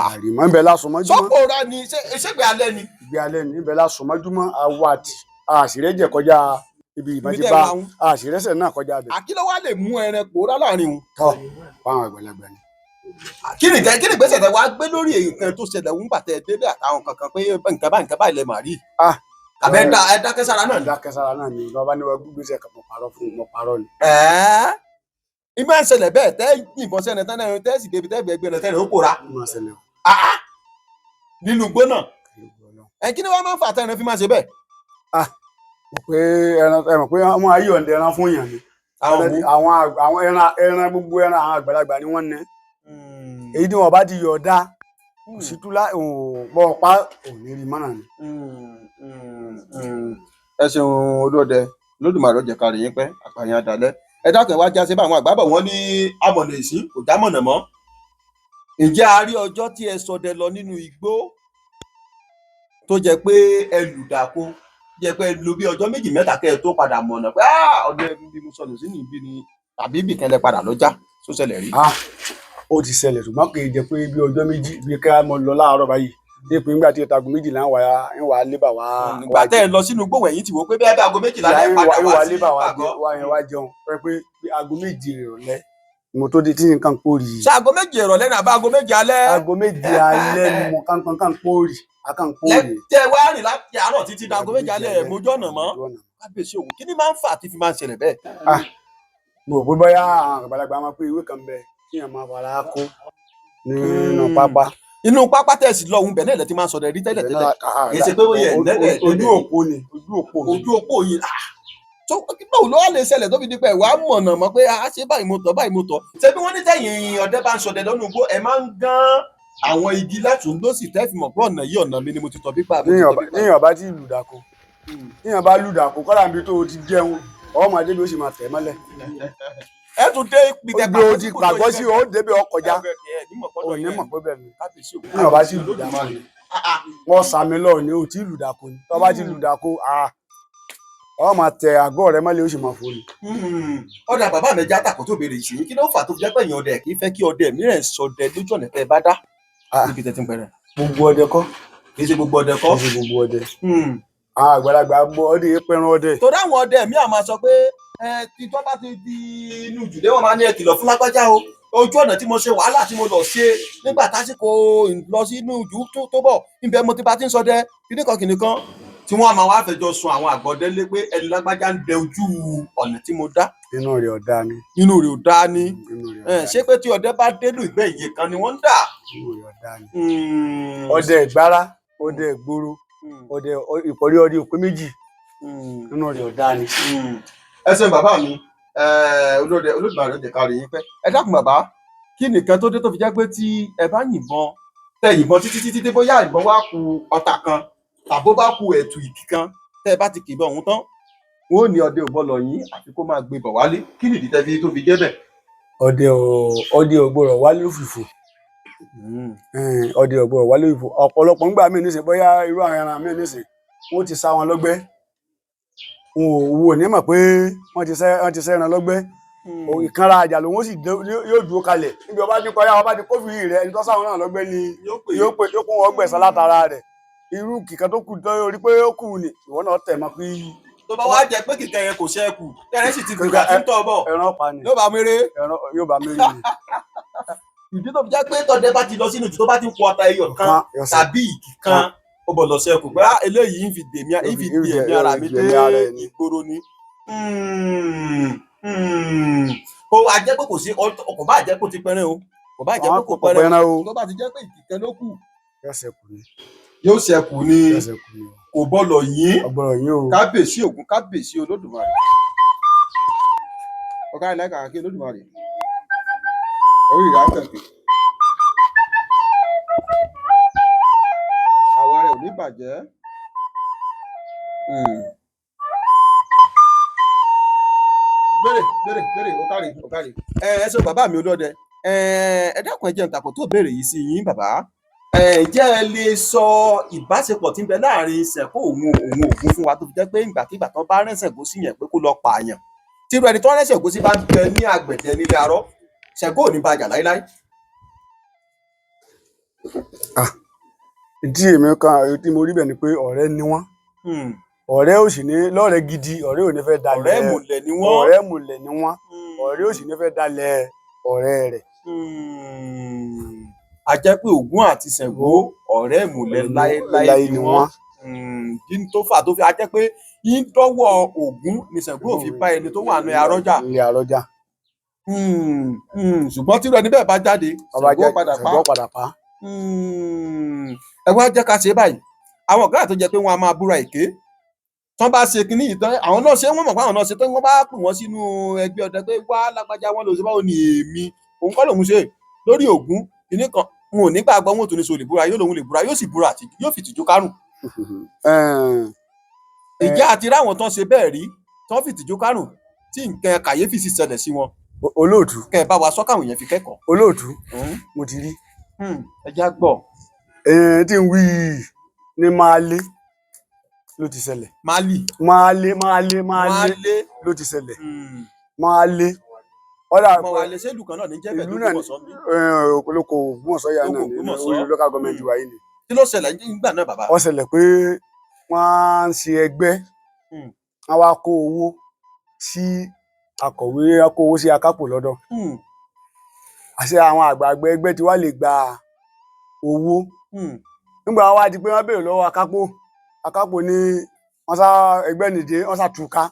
àrìmọ́ ń bẹ lásùnmọ́júmọ́. sọ́kò ra ni ṣégbé alẹ́ ni. ìgbé alẹ́ ni ń bẹ lásùnmọ́júmọ́ àwọ̀ àti àṣìrẹ́jẹ̀ kọjá ibi ìbọn Ibi ti tẹ́ bá wà ń. àṣírẹ́sẹ̀ náà kọjá bẹ̀. Àkí ló wá lè mú ẹran pòórá láàrin òun. tọ́ fáwọn àgbàlagbà ni. Kí ni ìgbésẹ̀ tẹ wá gbé lórí nǹkan tó ṣẹlẹ̀ ń gbàtẹ́ délé àtàwọn kankan pé nǹkan báyìí lẹ mà rí. Àbẹ́ ẹ dákẹ́ sára náà ni. dákẹ́ sára náà ni lọ́ba ní wọ́n gbégbèsè kan mọ̀ parọ́ fún mọ̀ parọ́ ni. Ìmọ̀ ìṣẹ̀lẹ̀ bẹ́ẹ̀ tẹ́ yìnbọn sẹ́ni tẹ́lẹ̀ tẹ́ sì débi tẹ́ gbẹgbẹ́ rẹ̀ tẹ́lẹ̀ ó pòórá. ìmọ̀ ṣẹlẹ̀ o. Nínú igbó náà. Kí ni wọ́n máa ń fà tẹ́ran fi máa ṣe bẹ́ẹ̀? mọ̀ pé ẹran ẹ mọ̀ pé wọ́n ayé ọ̀ǹdẹ ẹran fún yàn ni. àwọn ẹran gbogbo ẹran àwọn àgbàlagbà ni wọ́n ní. èyí tí wọ́n bá ti yọ̀ ọ̀dá kò sí túlá bọ́ ọ̀pá òní rí mọ́nà ni. Ẹ ṣeun Olódẹ Olódùmarè jẹ́ ká rí yín pẹ́ àpàyàn àdálẹ́. Ẹ dákun wá jáse bá àwọn àgbàbọ̀ wọn ní amọ̀nà ìsín kò já mọ̀nà mọ́. Ǹjẹ́ a rí ọjọ́ tí ẹ ṣọdẹ lọ nínú igbó tó jẹ́ pé ẹ lùdàkọ jẹ́ pé ẹ lo bí ọjọ́ méjì mẹ́ta kẹ́ ẹ tó padà mọ̀nà pé ọdẹ bí mo sọnù sí níbí ni tàbí ibì kan lẹ padà lọ́jà tó ṣẹlẹ̀ rí? ó ti ṣẹlẹ̀ ṣùgbọ́n kì í jẹ́ pé bí ọjọ́ méjì bí ká mọ lọ láàárọ̀ báyìí dé pé nígbà tí ìtagun méjìlá ń wà lébà wá. ìgbà tẹ́ ẹ lọ sínú gbòòwò ẹ̀yìn tí wò pé bí aago méjìlá lẹ́ padà wá sí àgọ́. wá jẹun pé aago méje ìrọ̀lẹ́ mo tó di tí nǹkan pòrì. ṣé aago méje ìrọ̀lẹ́ ní àbá aago méje alẹ́? aago méje alẹ́ ni mo kàn pòrì akàn pòrì. lẹ́tẹ̀ wá rìn láti àárọ̀ títí di aago méje alẹ́ mojú ọ̀nà mọ́. kábíyèsí òun kí ni máa ń fà tí fi máa ń ṣẹlẹ̀ bẹ́ẹ̀? mo rò pé bóyá àwọn àgbàlagbà máa pé ìwé kan bẹ kí èèyàn máa fara kó nínú pápá. Inú pápá tẹ̀sí lọ òun bẹ̀rẹ̀ lẹ́tí máa ń sọ̀rọ̀ rí tẹ́lẹ̀ tẹ́lẹ̀ kì í ṣe pé ó yẹ ojú òpó ni ojú òpó yìí tó báwo ló wà lè ṣẹlẹ̀ tó fi di pé ìwà mọ̀nà mọ́ pé ṣé báyìí mo tọ̀ ṣé bí wọ́n ní tẹ̀yìn ọdẹ bá ń ṣọdẹ lọ́nà igbó ẹ máa ń gán àwọn igi látùn ló sì tẹ́ fi mọ̀ pé ọ̀nà yìí ọ̀nà mi ni mo ti tọ̀ pípa. níyàn bá ti lùdàkọ níyàn bá lùdàkọ kọ́lá níbi tó o ti jẹun ọmọdé bí ó sì máa tẹ̀ mọ́lẹ̀. ẹ tún dé ìpìtẹ́ bí o ti pàgọ́ sí o débi ọkọjá onímọ̀ pé bẹ́ẹ̀ ni níyàn bá ti lùdàkọ wọ́n sàmì lọ ní o ti lùdàkọ ni tó bá ti lùdàkọ ọ máa tẹ àgọ́ rẹ mọ́lẹ̀ ó sì máa fò ní. ọ̀dà bàbá mi já tàkó tó béèrè ìṣòro kí ló fà tó fi jẹ́ pé èèyàn ọdẹ kì í fẹ́ kí ọdẹ mìíràn ṣọdẹ lójú ọ̀nà tẹ́ ẹ bá dá níbi tẹ́ ti ń pẹ̀rẹ̀. gbogbo ọdẹ kọ́. kì í ṣe gbogbo ọdẹ kọ́. kì í ṣe gbogbo ọdẹ. àwọn àgbàlagbà gbọ́ ọdẹ yẹn pẹran ọdẹ. torí àwọn ọdẹ mi àmọ́ sọ pé tí tó bá ti di inú jùdé wọn máa ní ẹ kìlọ̀ fún lágbájá o ojú ọ̀nà tí mo ṣe wàhálà tí mo lọ ṣe nígbà tásìkò lọ sí inú ìjú tó bọ̀ níbẹ̀ mo ti bá ti ń ṣọdẹ kìnìkan tí wọ́n máa wá fẹjọ́ sun àwọn àgbọ̀dẹ lé pé ẹni lágbájá ń dẹ ojú ọ̀nà tí mo dá. inú rẹ̀ ò dáa ni. inú rẹ̀ ò dáa ni. ṣé pé tí ọdẹ bá dénú ìgbẹ́ ìyè kan ni wọ́n ń dà. inú rẹ̀ ò dáa ni. ọdẹ ìgbára ọdẹ ìgboro ọdẹ ìkọ̀rí ọdẹ òpé méjì inú rẹ̀ ò dáa ni. ẹ ṣeun bàbá mi Olódùmarè jẹ́ ká rí yín pẹ́. ẹ dákun bàbá kí nìkan tó dé tó fi jẹ́ pé tí ẹ bá yìnbọn títí bóyá ìbọn wá ku ọta kan tàbó bá ku ẹ̀tù ìkì kan tẹ́ ẹ bá ti kìbọn ọ̀hún tán wọn ò ní ọdẹ ò bọ́lọ̀ yín àfi kó máa gbé bọ̀ wálé kí nìdí tẹ́ fi tó fi jẹ́ bẹ́ẹ̀. ọdẹ ò gbọ́dọ̀ wálé òfìfo ọdẹ ò gbọ́dọ̀ wálé òfìfo ọ̀pọ̀lọpọ̀ ńgbà míì nísìn bóyá irú àwọn ẹran míì nísìn wọ́n ti sá wọn lọ́gbẹ́ wọn ò ní mọ̀ pé wọ́n ti sẹ́ ẹran lọ́gbẹ́ ìkanra àjà lòun ó sì yóò dúró kalẹ̀ níbi ọba ní kọjá ọba ti kófìrí rẹ ẹni tó sáwọn náà lọ́gbẹ́ ni yóò kún wọn gbẹ̀san látara rẹ̀ irú kìkan tó kù tó orí pé ó kù ni ìwọ náà tẹ̀ mọ́ pé. tó bá wá jẹ pé kìkan yẹn kò ṣẹ́kù tẹ́rẹ́ sì ti gbìgbà tí ń tọ́ bọ̀ ẹran pa ni yóò bá méré. yóò bá méré ni. ìdí tó fi jẹ́ pé tọ́dẹ bá ti lọ sínú ìjù tó bá ti ń kó ọta ẹyọ kan tàbí ìkì kan ó bọ̀ lọ ṣẹ́kù pé eléyìí ń fi dè ẹ̀mí ara mi dé ìgboro ni. kò wá jẹ́ pé kò sí kò bá jẹ́ kó ti pẹ́rẹ́ o kò bá jẹ́ pé kò pẹ́rẹ́ o tó bá ti jẹ́ pé ìkì kan ló kù yóò ṣẹ́kù ni kò bọ́lọ̀ yín kábíyèsí Ògún kábíyèsí Olódùmarè ọ̀gá ìlàkà kí Olódùmarè orí ìrà kẹ̀kẹ́ àwa rẹ̀ ò ní bàjẹ́. Béèrè ọ̀kárì ẹ ṣe bàbá mi Olódẹ ẹ dákun ẹ jẹ́ ntàkùn tó béèrè yìí sí yín bàbá ǹjẹ́ ẹ lè sọ ìbáṣepọ̀ tí ń bẹ láàrin Ṣàngó òun Ògún fún wa tó fi jẹ́ pé ìgbàkigbà tó bá rán Ṣàngó sí yẹn pé kó lọ pààyàn tí irú ẹni tó rán Ṣàngó sí bá ń bẹ ní àgbẹ̀dẹ nílé arọ́ Ṣàngó ò ní bá jà láíláí. ìdí èmi kan tí mo rí bẹ̀ ni pé ọ̀rẹ́ ni wọ́n ọ̀rẹ́ ò sì ní lọ́rẹ́ gidi ọ̀rẹ́ ò ní fẹ́ dalẹ̀ ọ̀rẹ́ ìmùlẹ̀ ni wọ́n. ọ̀rẹ́ ìmùlẹ̀ ni wọ́n ọ̀rẹ́ ò sì ní fẹ́ dalẹ̀ ọ̀rẹ́ rẹ̀. A jẹ́ pé Ògún àti Ṣàngó ọ̀rẹ́ ìmùlẹ̀ láéláé ni wọ́n. Kí n tó fà tó fi a jẹ́ pé yín dọ́wọ́ Ògún ni Ṣàngó ò fi bá ẹni tó wà ní Arọ́jà. ilé Arọ́jà. Ṣùgbọ́n tí irú ẹni bẹ́ẹ̀ bá jáde Ṣàngó padà pa. Ẹ wá jẹ́ ká ṣe báyìí àwọn ọ̀gá tó jẹ́ pé wọ́n á máa búra èké tán bá ṣe kinní yìí tán àwọn náà ṣe wọ́n mọ̀ pé àwọn náà ṣe tán wọ́n bá pè wọ́n sínú ẹgbẹ́ ọdẹ pé wá lágbájá wọn lò ṣe báwo ni èmi òun kọ́ lòun ṣe lórí Ògún kinní kan wọn ò ní gbàgbọ́ wọn ò tún ní so lè búra yóò lòun lè búra yóò sì búra àti yóò fi tìjú kárùn. Ìjẹ́ àti ráwọn tán ṣe bẹ́ẹ̀ rí tán fi tìjú kárùn tí nǹkan kàyéfì sì ṣẹlẹ̀ sí wọn. Olóòtú kẹ́ ẹ bá wa sọ káwọn yẹn fi kẹ́kọ̀ọ́. Olóòtú mo ti rí. Ẹ já gbọ́. Tí ń wí ní Máálé ló ti ṣẹlẹ̀. Máálé ló ti ṣẹlẹ̀. Máálé ọmọ wa lè ṣe ìlú kan náà ní jẹ́bẹ̀ ìlú náà olóko Ògbómọ̀ṣọ́ yà náà ní local government wa yìí ni. Kí ló ṣẹlẹ̀ nígbà náà bàbá? Ó ṣẹlẹ̀ pé wọ́n ń ṣe ẹgbẹ́ wọ́n wá kó owó sí akọ̀wé kó owó sí akápò lọ́dọ̀. Àṣẹ àwọn àgbààgbà ẹgbẹ́ tí wá lè gba owó. Nígbà wọ́n wá di pé wọ́n béèrè lọ́wọ́ akápò ní wọ́n sá ẹgbẹ́ nìdí wọ́n sá túká.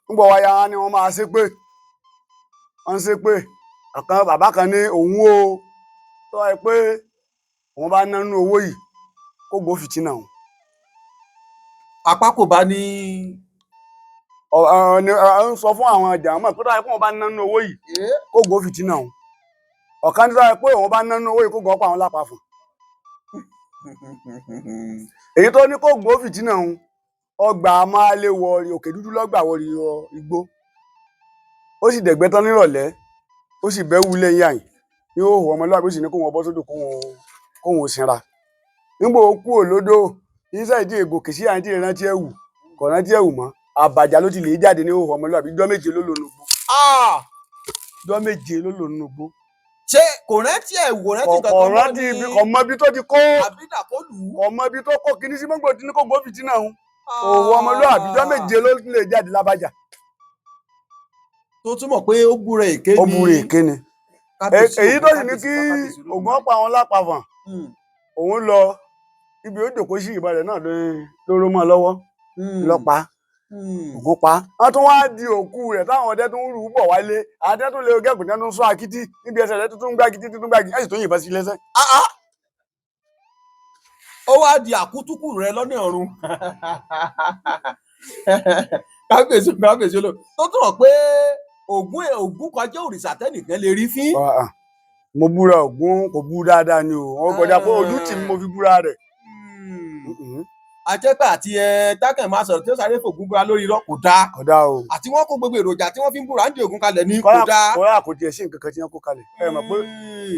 Nígbà wọ́n yá ni wọ́n máa ṣépè wọ́n ṣépè ọ̀kan bàbá kan ní òun o tó ẹ pé òun bá nánú owó yìí kó gbó fìtínà òun. Apá kò bá ní. ń sọ fún àwọn jàmọ́ pé tó ẹ pé òun bá nánú owó yìí kó gbó fìtínà òun. Ọ̀kan tó ẹ pé òun bá nánú owó yìí kó gbó pa àwọn lápá fún. Èyí tó ní kó gbó fìtínà òun ọgbà Máálé wọ Òkè Dúdú lọ́gbà wọ igbó. Ó sì dẹ̀gbẹ́ tán nírọ̀lẹ́ ó sì bẹ́ wúlé yàyìn ní òhò ọmọlúwàbí ó sì ní kó wọn bọ́ sódò kó wọn sinra. Nígbà ó kú òlódò iṣẹ́ ìdí ègòkè sí àyíntí ìrántí ẹ̀wù kò rántí ẹ̀wù mọ́ àbàjá ló ti lè jáde ní òhò ọmọlúwàbí ijọ́ méje ló lò nùgbó. Ijọ́ méje ló lò nùgbó. Ṣé kò rántí ẹ̀wù rántí nǹkan tó mọ́ ní. Kò mọ ibi tó ti kó. Àbídà kó lù ú. Kò mọ ibi tó kó kíní sí mọ́gbò tí ní kó gbó fìtínà òun. Òhò ọmọlúwàbí ijọ́ méje ló lè jáde lábàjá. Tó túmọ̀ pé ó búra èké ni. Ó búra èké ni. Èyí tó sì ní kí Ògún ọ̀pá àwọn lápapọ̀ òun lọ ibi ó jòkó sí ìbọn rẹ̀ náà lóró mọ́ lọ́wọ́ lọ́pàá Ògún pa. Wọ́n tún wá di òkú rẹ̀ táwọn ọdẹ tó ń rù ú bọ̀ wálé àdẹ tó lè gẹ́gùn tẹ́ tó ń sọ akítí níbi ẹsẹ̀ rẹ̀ tuntun gbágidí ẹ̀sìn tó yìnbọn sí lẹ́sẹ̀. Ó wá di àkútúkù rẹ̀ lọ́nà ọ̀run. Kábíyèsí ló tó tún hàn pé Ògún kọjá òrìṣà tẹ́nìkan lè rí fín. Mo búra Ògún kò bú dáadáa ni o wọn kọjá pé ojú tì mí mo fi búra rẹ̀. Àjẹpẹ́ àti dákẹ́ máa sọ̀rọ̀ tí ó sáré fògún búra lórí irọ́ kò dáa. Kò dáa o. Àti wọ́n kó gbogbo èròjà tí wọ́n fi ń búra ń di Ògún kalẹ̀ ní kò dáa. Kọ́lá kò tiẹ̀ sí nǹkan kan tí wọ́n kó kalẹ̀. Ẹ mọ̀ pé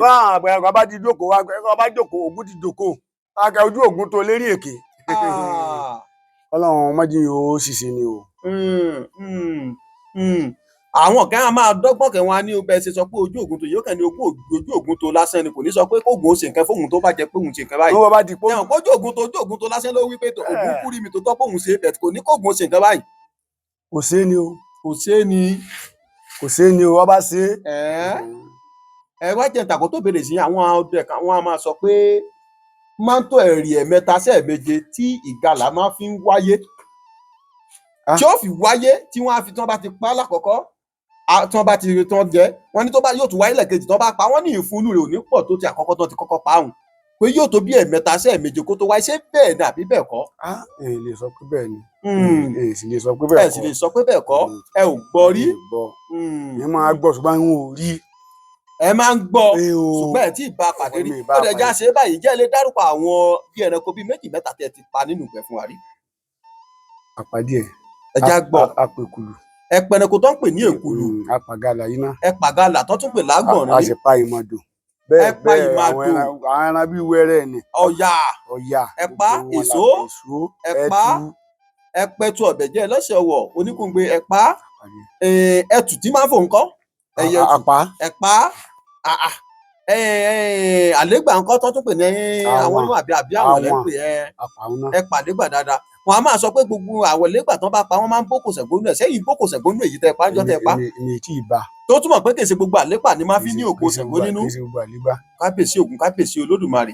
báwọn àgbàlagbà bá ti jókòó wá bá jókòó Ògún ti jókòó akẹ́ ojú Ògún tó lérí èké. Ọlọ́run mọ́jì yóò ṣìṣe ni o. Àwọn kan á máa dọ́gbọ́n kẹ́ wọn á ní ọbẹ̀ ṣe sọ pé ojú Ògún tó yóò kàn ní ojú Ògún tó lásán ni kò ní sọ pé kóògùn ó ṣe nǹkan fóun tó bá jẹ pé òun ṣe nǹkan báyìí. Wọ́n bá di pé ojú Ògún tó lásán ló wí pé Ògún kúrì mi tó tọ́ pé òun ṣe bẹ̀ kò ní kóògùn ó ṣe nǹkan báyìí. Kò ṣe é ni o. Kò ṣe é ni. Kò ṣe é ni o wọ́n bá ṣe é. Ẹ wá jẹ́ ntàkó tó béèrè sí àwọn ọdẹ kan wọ́n á máa sọ pé máa ń tó ẹ̀rì ẹ̀mẹ́ta sẹ́ẹ̀méje tí ìgalà máa fi ń wáyé. Tí ó fi wáyé tí wọ́n á fi tí wọ́n bá ti pa lákọ̀ọ́kọ́ tí wọ́n bá ti rí tán jẹ́ wọ́n ní tó bá yóò tún wáyé lẹ́ẹ̀kejì tí wọ́n bá pa wọ́n ní ìfúnlù rẹ̀ ò ní pọ̀ tó ti àkọ́kọ́ tó ti kọ́kọ́ pa òun pé yóò tó bí ẹ̀mẹ́ta sẹ́ẹ̀méje kó tó wáyé ṣé bẹ́ẹ̀ ni àbí bẹ́ẹ̀ kọ́. Èyí lè sọ pé bẹ́ẹ̀ ni. Èyí sì lè sọ pé bẹ́ẹ̀ kọ́. Ẹ sì lè sọ pé bẹ́ẹ̀ kọ́ ẹ ò gbọ́ rí. Ẹ máa gbọ́ ṣùgbọ́n n ò rí. Ẹ máa ń gbọ́ ṣùgbọ́n ẹ tí ì bá pàdé rí ó dẹ̀ já ṣe báyìí jẹ́ lè dárúkọ àwọn bí ẹranko bíi méjì mẹ́ta tẹ̀ ti pa nínú ìgbẹ́ fún wa rí. Àpàdé ẹ̀. Ẹ já gbọ́. Àpèkùlù. Ẹpẹranko tó ń pè ní èkùlù. Apàgàlà yìí náà. Ẹpàgàlà tó tún pè lágbọ̀nrín. A sì pa ìmọ̀dò. Bẹ́ẹ̀ àwọn ẹran bíi wẹ́rẹ́ ni. Ọ̀yà. Ẹ̀pá èso. Ẹ̀pá ẹpẹtu ọ̀bẹ̀jẹ́ ẹlẹ́sẹ̀ ọwọ̀ oníkùngbé ẹ̀pá ẹtù tí máa ń fò ńkọ́. Ẹyẹ ẹ̀pá àlégbà ńkọ́ tó tún pè ní àwọn onímọ̀ àbí àwọn ẹlẹ́pẹ̀ ẹ̀pà àlégbà dáadáa. wọn a máa sọ pé gbogbo àwọ̀légbà tán bá pa wọn máa ń bókò Ṣàngó nù ẹ̀ sẹ́yìn bókò Ṣàngó nù èyí tẹ́ pa ńjọ́ tẹ́ pa èmi tí ì bá tó túmọ̀ pé kèsè gbogbo àlégbà ni máa fi ní ògo Ṣàngó nínú kì í ṣe gbogbo àlégbà. kábíyèsí Ògún kábíyèsí Olódùmarè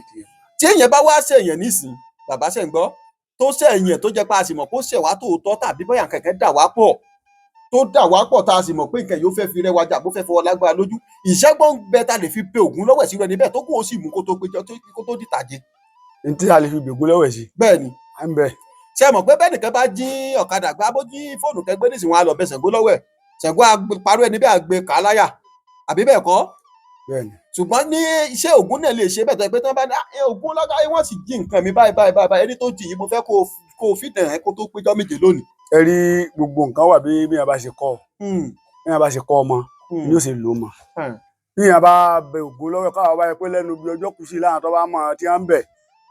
tí èèyàn bá wá ṣèyàn nísìn bàbá ṣẹ̀ ń gbọ́ tó ṣẹ̀yàn tó jẹ́ pé a sì mọ̀ kó ṣẹ̀ wá tòótọ́ tàbí bóyá kẹ̀kẹ́ dà wá pọ̀ tó dà wá pọ̀ tá a sì mọ̀ pé nǹkan yóò fẹ́ fi rẹwà jà bó fẹ́ fọwọ́ lágbára lójú ìṣẹ́gbọ́n bẹ ta lè fi pe Ògún lọ́wọ́ sí rẹ níbẹ̀ tó kún ó sì mú kó tó péjọ kó tó dìtàjé. n tí a lè fi gbègbó lọ́wọ́ sí. bẹ́ẹ̀ ni à ń bẹ. ṣe mọ̀ pé bẹ́ẹ̀ nìkan bá jí ọ̀kadà gbá bó jí fóònù kẹgbẹ́ nísìnyí wọn á lọ bẹ Ṣàngó lọ́wọ́ ẹ̀ Ṣàngó parọ́ ẹni bẹ́ẹ̀ àgbẹ̀ kàláyà àbí bẹ́ẹ̀ kọ́ bẹ́ẹ̀ni. ṣùgbọ́n ní iṣẹ́ Ògún náà lè ṣe bẹ́ẹ̀ tó ẹ pé tí wọ́n bá ní Ògún lọ́gá wọ́n sì jí nǹkan mi báyìí ẹni tó jì yìí mo fẹ́ kó o fìdàn ẹ kó tó péjọ méje lónìí. ẹ rí gbogbo nǹkan wà bí yẹn bá ṣe kọ́ bí yẹn bá ṣe kọ́ ọmọ ni yóò ṣe lò ó mọ. bí yẹn bá bẹ Ògún lọ́wọ́ káwọn bá yẹ pé lẹ́nu bí ọjọ́ kù sí láwọn tó bá mọ̀ tí wọ́n ń bẹ̀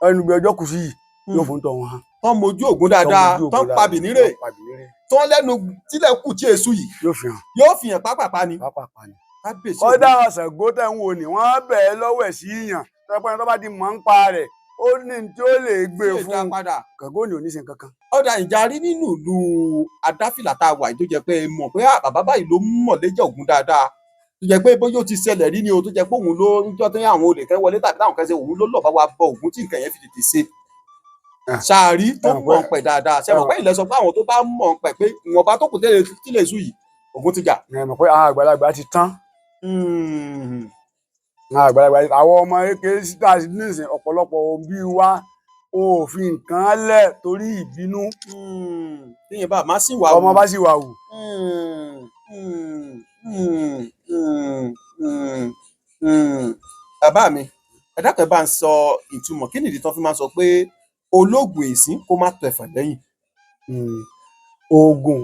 lẹ́nu bí ọjọ́ kù sí yìí yóò fún tọ̀ wọn hàn. tán mojú Ògún dáadáa tán pa bìnírè tán lẹ́nu tílẹ̀ kù tí èṣù yìí yóò fi hàn pápápá ni. kọ́dà Ṣàngó tẹ̀ ń wò ní wọ́n bẹ̀ ẹ́ lọ́wọ́ ẹ̀ sí yàn tọ́pẹ́ tó bá di mọ̀ ń pa rẹ̀ ó ní tí ó lè gbé fún un Ṣàngó ni ò ní ṣe kankan. ọ̀dà ìjà rí nínú ìlú Adáfìlà tá a wà yìí tó jẹ́ pé mọ̀ pé bàbá báyìí ló mọ̀ lẹ́jẹ̀ Ògún dáadáa tó jẹ́ pé bóyá ó ti ṣẹlẹ̀ rí ni o tó jẹ́ pé òun ló ń jọ́ tó àwọn olè kẹ́ wọlé tàbí táwọn kẹ́sẹ̀ òun ló lọ́ọ́ bá wa bọ Ògún tí nǹkan yẹn fi tètè ṣe. ṣáàrí tó mọ̀ ń pẹ̀ dáadáa ṣe mọ̀ pé ilẹ̀ sọ pé àwọn tó bá mọ̀ ń pẹ̀ pé ìwọ̀nba tó kù tẹ́lẹ̀ tílẹ̀ sùn yìí Ògún ti jà. ẹ mọ̀ pé àwọn àgbàlagbà ti tán. àwọn àgbàlagbà àwọn ọmọ kékeré síta nísìnyí ọ̀pọ̀lọpọ̀ òbí wa ò fi nǹkan lẹ̀ torí ìbínú. tíyẹn bá má sì wà wù. ọmọ bá sì wà wù. bàbá mi ẹ dákẹ́ bá ń sọ ìtumọ̀ kí nìdí tán fi máa ń sọ pé ológun èsín kó má tọ ẹ̀fọ̀n lẹ́yìn. oògùn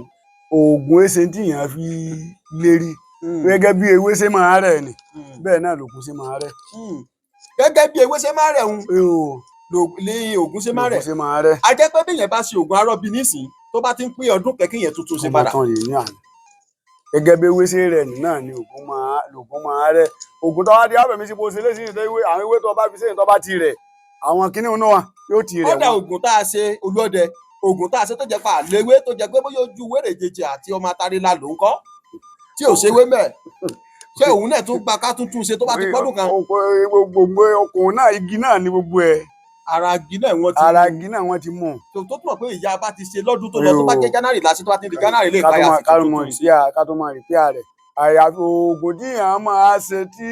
èsè tí èèyàn fi lérí gẹ́gẹ́ bí ewé ṣe máa rẹ̀ ni bẹ́ẹ̀ náà lògùn ṣe máa rẹ̀. gẹ́gẹ́ bí ewé ṣe máa rẹ̀ ń lé oògùn ṣe máa rẹ̀. a jẹ́ pé bí èèyàn bá ṣe oògùn arọ́bí nísìn tó bá ti ń pín ọdún kẹ́kẹ́ yẹn tuntun ṣe padà. gẹ́gẹ́ bí ewé ṣe rẹ̀ náà ni oògùn máa rẹ̀. oògùn tó wá di ábẹ̀mí sí bó ṣe lé sí ìdẹ́ ìwé àwọn ewé tó bá fi sẹ́yìn tó bá ti rẹ̀ àwọn kinní náà yóò ti rẹ̀ wọ́n. ọ̀dà oògùn tá a ṣe olóde oògùn tá a ṣe tó jẹ́ pa àléwé tó jẹ́ pé bóyá ojú wéré jẹjẹ àti ọmọ atari la ló ń kọ́ tí ò ṣe wé mẹ́ ṣé òun náà tún gba ká tuntun ṣe tó bá ti pọ́dún kan. gbogbo okùn náà igi náà ni gbogbo ẹ̀. ara igi náà wọ́n ti mú. ara igi náà wọ́n ti mú. tó túmọ̀ pé ìyá bá ti ṣe lọ́dún tó lọ tó bá jẹ́ January láti tó bá ti di January lè káyà sí tuntun. ká tó máa rìpíà rẹ̀ àyàfi oògùn tí èèyàn máa ṣe tí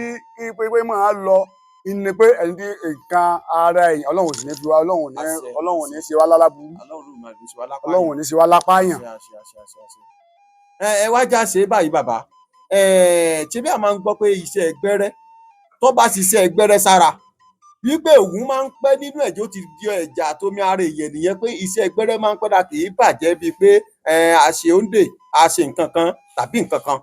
pépé máa lọ ní pé ẹni tí nǹkan ara èèyàn Ọlọ́run sì ní fi wá Ọlọ́run ní ṣe wá lálábùú Ọlọ́run ní ṣe wá lápáyàn. ẹ wá já ṣe báyìí bàbá ṣé bí a máa ń gbọ́ pé iṣẹ́ gbẹ́rẹ́ tó bá ṣiṣẹ́ gbẹ́rẹ́ sára wípé Ògún máa ń pẹ́ nínú ẹ̀jẹ̀ ó ti di ẹ̀jà tómi ara èèyàn nìyẹn pé iṣẹ́ gbẹ́rẹ́ máa ń pẹ́ dà kì í bàjẹ́ bíi pé àṣe òǹdè àṣe nǹkan kan tàbí nǹkan kan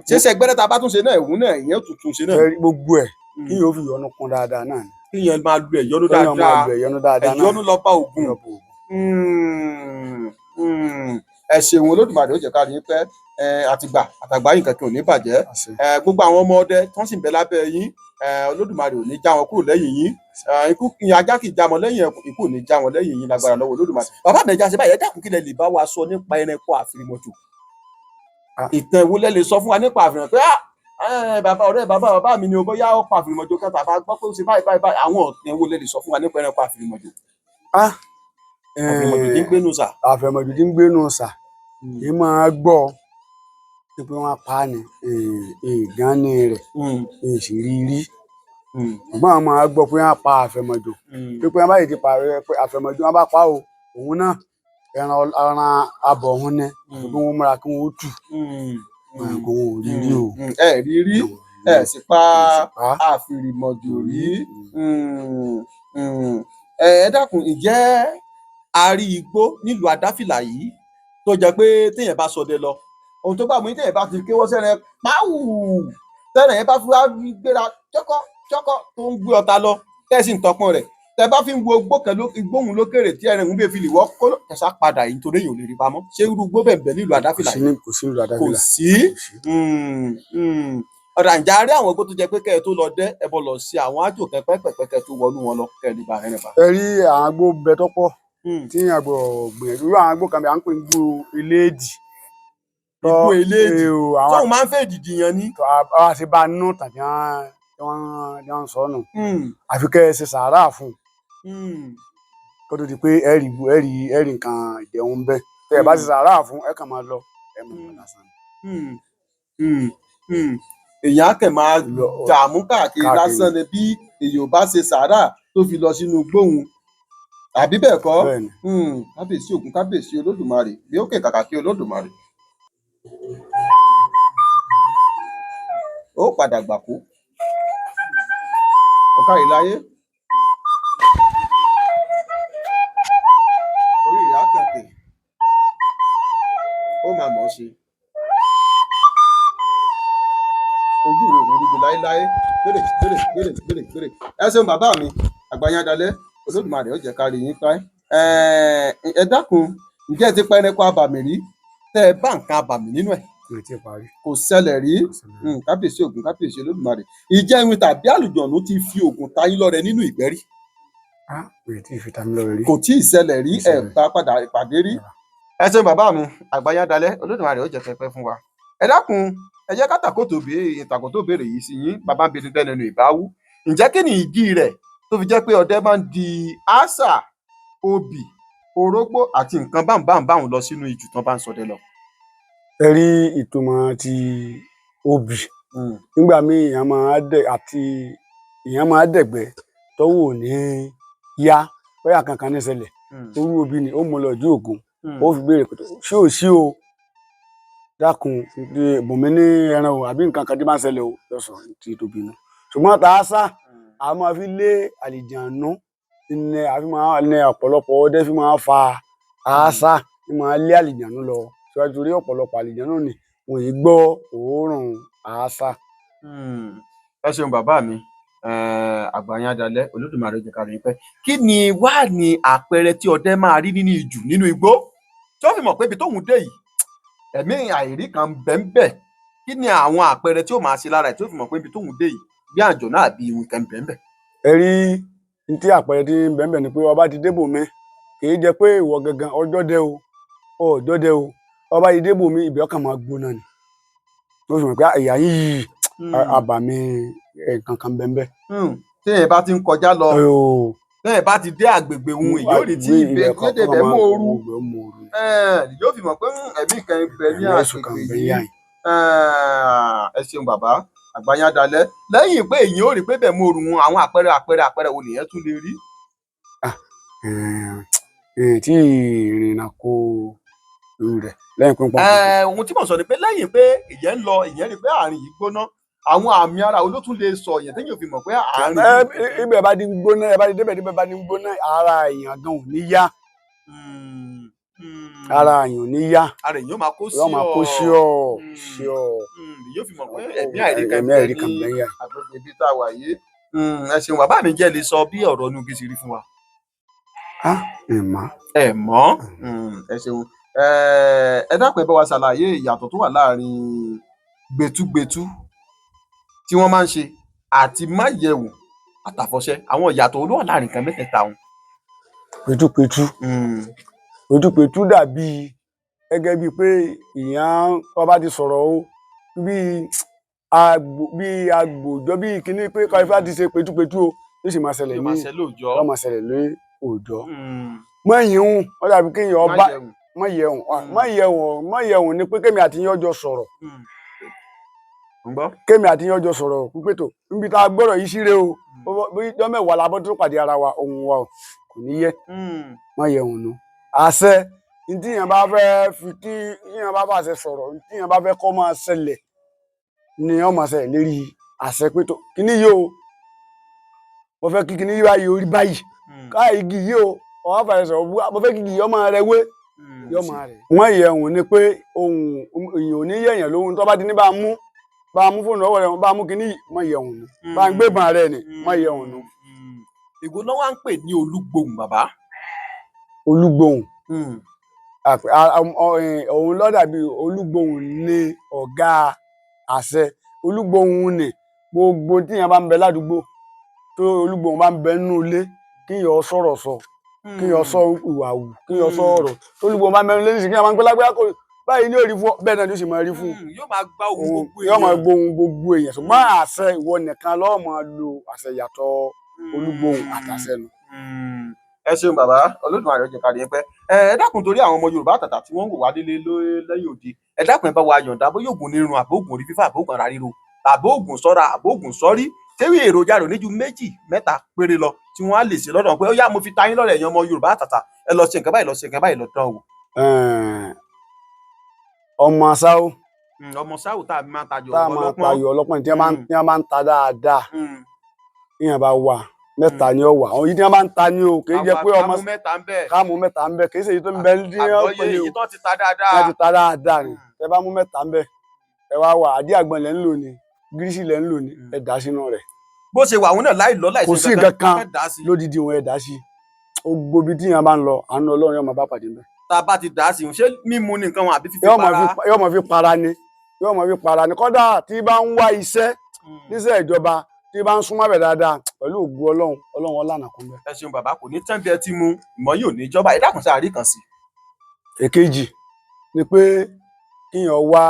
ṣẹṣẹ gbẹ́rẹ́ tá a bá tún ṣe náà Ògún náà ìyẹn tuntun ṣe náà. gbogbo ẹ̀ kí yóò fi ìyọnu kún dáadáa náà ni. kí yẹn máa lu ẹ̀yọ́nú dáadáa ẹ̀yọ́nú lọ bá Ògún. ẹ ṣeun Olódùmarè ó jẹ́ ká rí pẹ́ àtàgbà yìí kankan ò ní bàjẹ́ gbogbo àwọn ọmọ ọdẹ tó ń sì ń bẹ lábẹ́ yín Olódùmarè ò ní já wọn kúrò lẹ́yìn yín ikú ajá kì í já wọn lẹ́yìn ikú ò ní já wọn lẹ́yìn yín lágbára lọ́wọ́ Olódùmarè. bàbá mi ẹja ṣe báyìí ẹ dákun kí lẹ lè bá wa sọ nípa ẹranko àfirimọ̀jò ìtàn ìwo lẹ lè sọ fún wa nípa àfihàn pé bàbá ọ̀rẹ́ bàbá mi ni o bóyá ó pa àfirimọ̀jò kan tàbá gbọ́ pé ó ṣe báyìí àwọn ọ̀tàn ìwo lẹ lè sọ fún wa nípa ẹranko àfirimọ̀jò. àfirimọ̀jò tí ń gbénu sà. àfirimọ̀jò tí ń gbénu sà kì í máa gbọ́ pé wọ́n pa á ní ìgánni rẹ̀ ìṣìírí ṣùgbọ́n àwọn máa gbọ́ pé wọ́n pa àfẹ̀mọ̀jò pé wọ́n bá yìí ti pa àfẹ̀mọ̀jò wọn bá pa o òun náà ẹran abọ̀ òun ní kí wọ́n múra kí wọ́n tù kó wọn ò rí rí o. ẹ rí rí ẹ sì pa àfìrìmọ̀jò rí. ẹ dákun ìjẹ́ a rí igbó nílùú Adáfìlà yìí tó jẹ́ pé téèyàn bá sọdẹ lọ ohun tó bá mú téèyàn bá ti kéwọ́ sẹ́rẹ̀ páwù sẹ́rẹ̀ yẹn bá fi wá gbéra chọ́kọ́ tó ń gbé ọta lọ tẹ́sí ń tọpọ́n rẹ̀ tẹ bá fi ń wo igbóhùn lókèrè tí ẹrin ń bẹ fi lè wọ́ kó ẹ̀sà padà yìí nítorí èèyàn ò lè rí pamọ́ ṣé irú igbó bẹ̀ẹ̀ nílùú Adáfìlà yìí kò sí nílùú Adáfìlà kò sí. ọ̀dà ìjà rí àwọn igbó tó jẹ́ pé kẹ́ ẹ tó lọ dẹ́ ẹ bọ́ lọ sí àwọn ájò pẹ́pẹ́pẹ́pẹ́ tó wọnú wọn lọ kẹ́ ẹ lè bá rẹ̀ nípa. ẹ rí àwọn agbó bẹ tọ́pọ̀ tí yàn gbọ́dọ̀ gbìyànjú irú àwọn igbó kan bí à ń pè ní igbó eléèdì. Igbó eléèdì tóun máa ń fẹ́ èdìdì yan ní. àwọn àti bá a nú tàbí wọ́n sọ nù àfi kẹ́ ẹ ṣe sàárà fún un kó tó di pé ẹ rí nǹkan ìjẹun bẹ́ẹ̀ tẹ́ ẹ bá ṣe sàárà fún ẹ kàn máa lọ ẹ mọ̀ ọ́ lásán. Èèyàn á kẹ̀ máa dààmú káàkiri lásán ni bí èèyàn bá ṣe sàárà tó fi lọ sínú gbóhùn àbí bẹ́ẹ̀ kọ́. Kábíyèsí Ògún, kábíyèsí Olódùmarè bí ó kè kàkà kí Olódùmarè. Ó padà gbàkú ọ̀ká ìláyé orí ìyá kẹ̀kẹ́ ó máa mọ̀ ọ́ ṣe ojú rẹ̀ ò ní ríbi láéláé gbèrè. Ẹ ṣeun bàbá mi Àgbàyandalẹ̀, Olódùmarè ó jẹ́ ká rí yín pẹ́. Ẹ dákun, ǹjẹ́ ẹ ti pa ẹranko abàmì rí tẹ́ ẹ bá nǹkan abàmì nínú ẹ̀? Kò ṣẹlẹ̀ rí. Kábíyèsí Ògún, kábíyèsí Olódùmarè. Ìjẹ́ iwin tàbí àlùjọ̀nú ti fi ògùn ta yín lọ́rẹ nínú ìgbẹ́ rí? Kò tí ì ṣẹlẹ̀ rí, ẹ bá padà pàdé rí. Ẹ ṣeun bàbá mi Àgbàyandalẹ̀, Olódùmarè ó jẹ́ pẹ́pẹ́ fún wa. Ẹ dákun, ẹ jẹ́ ká tàkò tó béèrè yìí sí yín, bàbá ń bi ẹnu ìbáwú. Ǹjẹ́ kí ni ìdí rẹ̀ tó fi jẹ́ pé ọdẹ máa ń di àṣà, obì, orógbó àti nǹkan báhùn lọ sínú ijù tán bá ń ṣọdẹ lọ? Ẹ rí ìtumọ̀ ti obì nígbà míì èèyàn máa dẹ̀gbẹ́ tọ́wọ́ ò ní yá bóyá kankan ní ṣẹlẹ̀ orú obì ni ó mú lọ ìdí Ògún ó fi béèrè pé ṣé ò sí o dákun bùnmi ní ẹran o àbí nǹkan kan tí máa ń ṣẹlẹ̀ o lọ́sọ̀ ti tóbi nù. Ṣùgbọ́n tá a sá a máa fi lé àlìjànú ní ọ̀pọ̀lọpọ̀ ọdẹ fi máa fa àásá ní máa lé àlìjànú lọ síwájú torí ọ̀pọ̀lọpọ̀ àlìjànú ni wọn yìí gbọ́ òórùn àásá. Ẹ ṣeun bàbá mi Àgbàyandalẹ̀, Olódùmarè jẹ́ ká rí pẹ́. Kí ni wá ní àpẹẹrẹ tí ọdẹ máa rí nínú ijù nínú igbó tí ó fi mọ̀ pé ibi tóun dé yìí ẹ̀mí àìrí kan bẹ́ẹ̀? Kí ni àwọn àpẹẹrẹ tí ó máa ṣe lára ẹ̀ tí ó fi mọ̀ pé ibi tóun dé yìí bí àjọ náà bí ìwìn kan bẹ́ẹ̀? Ẹ rí tí àpẹẹrẹ tí ń bẹ́ẹ̀ ni pé ọba ti débò mi kì í jẹ́ pé ìwọ gangan ọjọ́ dẹ o ọjọ́ dẹ o ọba ti débò mi ìbí ọkàn máa gbóná ni ó fi mọ̀ pé ìyá yìí àbàmì nǹkan kan bẹ́ẹ̀. Tí ẹ bá ti ń kọjá lọ tí ẹ bá ti dé àgbègbè ohun èyí ò rí tí ìbẹ̀ mú ooru yóò fi mọ̀ pé ẹ̀mí kan ń bẹ ní àgbègbè yìí. Ẹ ṣeun bàbá Àgbàyandalẹ̀, lẹ́yìn pé èyí ò rí pé bẹ̀ mú ooru wọn àwọn àpẹẹrẹ wo nìyẹn tún lè rí? Tí ìrìnà kò irú rẹ̀ lẹ́yìn pé ń pọ́n. Ohun tí mo sọ ni pé lẹ́yìn pé ìyẹn ń lọ ìyẹn rí pé àárín yìí gbóná àwọn àmì ara wo ló tún lè sọ yẹn téèyàn fi mọ̀ pé àárín yìí. Ibẹ̀ bá di gbóná ẹ bá di débẹ̀ bá di gbóná ara èèyàn gan ò ní yá. Ara èèyàn ò ní yá. Ara èèyàn máa kó sí ọ. Yóò máa kó sí ọ. Yóò fi mọ̀ pé ẹ̀mí àìrí kan bẹ́ẹ̀ ní àgbègbè ibi tá a wà yìí. Ẹ ṣeun bàbá mi jẹ́ lè sọ bí ọ̀rọ̀ inú igi ṣe rí fún wa. Ẹ mọ̀ ẹ ṣeun. Ẹ dákun ẹ bá wa ṣàlàyé ìyàtọ̀ tó wà láàrin gbẹtugbẹtu tí wọ́n máa ń ṣe àti máyẹ̀wò àtàfọ̀ṣẹ àwọn ìyàtọ̀ olówó láàrin nǹkan mẹ́tẹ̀ẹ̀ta wọn. Gbẹtugbẹtu dàbí gẹ́gẹ́ bíi pé ìyàn ọba ti sọ̀rọ̀ o bíi agbòjọ́ bíi kíní pé káfíńtà ti ṣe gbẹtugbẹtu o yóò sì máa ṣẹlẹ̀ ní òòjọ́. Mọ̀yẹ̀hùn ó dàbí kéèyàn ọba mọ̀yẹ̀hùn ni pé kémi àti yín ọjọ́ sọ̀rọ̀ kémi àti yín ọjọ́ sọ̀rọ̀ pípé tó níbi tá a gbọ́dọ̀ yìí síre o bí ọjọ́ mẹ́wàá la bọ́ tó pàdé ara wa ohun wa kò ní yẹ mọ̀yẹ̀hùn nu. Àṣẹ tí yẹn bá fẹ́ fi kí yẹn bá fàṣẹ sọ̀rọ̀ tí yẹn bá fẹ́ kọ́ máa ṣẹlẹ̀ ni wọ́n máa ṣẹlẹ̀ lérí àṣẹ pé tó kíní yìí o mo fẹ́ kí kíní yìí wáyé orí báyìí ká igi yìí o ọ̀hún fàṣẹ sọ̀rọ̀ mo fẹ́ kí igi yìí ọmọ rẹ wé yọmọ rẹ. Wọ́n yẹ̀hùn ni pé ohun èèyàn ò ní yẹ̀yàn lóhun tó bá ti ní bá mú fóònù ọwọ́ rẹ̀ bá mú kíní mọ̀ yẹ̀hùn nu bá ń gbé bàn rẹ̀ ni mọ̀ yẹ̀hùn nu. Èwo náà wá ń pè ní olúgbòhùn bàbá? Olúgbòhùn òun ló dàbí olúgbòhùn ní ọ̀gá àṣẹ. Olúgbòhùn ni gbogbo tíyẹn bá ń bẹ ládùúgbò tó olúgbòhùn bá ń bẹ nínú ilé kíyàn sọ̀rọ̀ sọ kíyàn sọ ìwà wù kíyàn sọ ọ̀rọ̀ tó lùgbọ́n bá mẹ́rin lẹ́yìn sí kíyàn máa ń gbé lágbára kò báyìí ní òrí fún ọ bẹ́ẹ̀ náà ni ó sì máa rí fún yóò máa gbá ohun gbogbo yóò máa gbóhun gbogbo èèyàn ṣùgbọ́n àṣẹ ìwọ nìkan lọ́ọ́ máa lo àṣẹ ìyàtọ̀ olúgbòhùn àtàṣẹ nu. ẹ ṣeun bàbá Olódùmarè jẹ́ ká rí pẹ́ ẹ dákun torí àwọn ọmọ Yorùbá àtàtà tí wọ́n ń wò wá délé lẹ́yìn òde ẹ dákun ẹ bá wa yọ̀ǹda bóyá oògùn onírun àbóògùn orí fífọ́ àbóògùn ara ríro àbóògùn sọ́ra àbóògùn sọ́rí tẹ́wé èròjà rẹ̀ níjú 2 3 péré lọ tí wọ́n á lè ṣe lọ́dọ̀ pé ó yá mo fi ta yín lọ́rẹ̀ ẹ̀yin ọmọ Yorùbá àtàtà ẹ lọ ṣe nǹkan báyìí lọ ṣe nǹkan báyìí lọ dán wò. ọmọ sáwó ọmọ sáwù tá a máa tajọ tá a máa tayọ ọlọ́pọ́n tí wọ́n máa ń ta dáadáa ìyẹn bá wà mẹ́ta ni ó wà àwọn yìí tí wọ́n bá ń ta ni o kì í jẹ́ pé ọmọ káàmù mẹ́ta ń bẹ kì í ṣe èyí tó ń bẹ ní àgbọ̀yé èyí tó ti ta dáadáa wọ́n ti ta dáadáa ni ẹ bá mú mẹ́ta ń bẹ ẹ wá wà àdí àgbọn lẹ́ ń lò ní gírísì lẹ́ ń lò ní ẹ dà sínú rẹ̀. bó ṣe wà àwọn náà láì lọ láì kò sí nǹkan kan lódìdí wọn ẹ dà sí gbogbo ibi tí yẹn bá ń lọ àánú Ọlọ́run yóò máa bá pàdé ńbẹ̀. tá a bá ti dà á sí ṣé mímu ni nǹkan wọn àbí fífi para yóò máa fi para ni yóò máa fi para ni kódà tí bá ń wá iṣẹ́ níṣẹ́ ìjọba tí bá ń súnmọ́ bẹ̀ dáadáa pẹ̀lú ògùn Ọlọ́run ọlànà kan bẹ́ẹ̀. ẹ ṣeun bàbá kò ní tán bí ẹ ti mu ìmọ̀ yóò ní ìjọba ẹ dákun sáà rí kan sí. èkejì ni pé kíyàn wá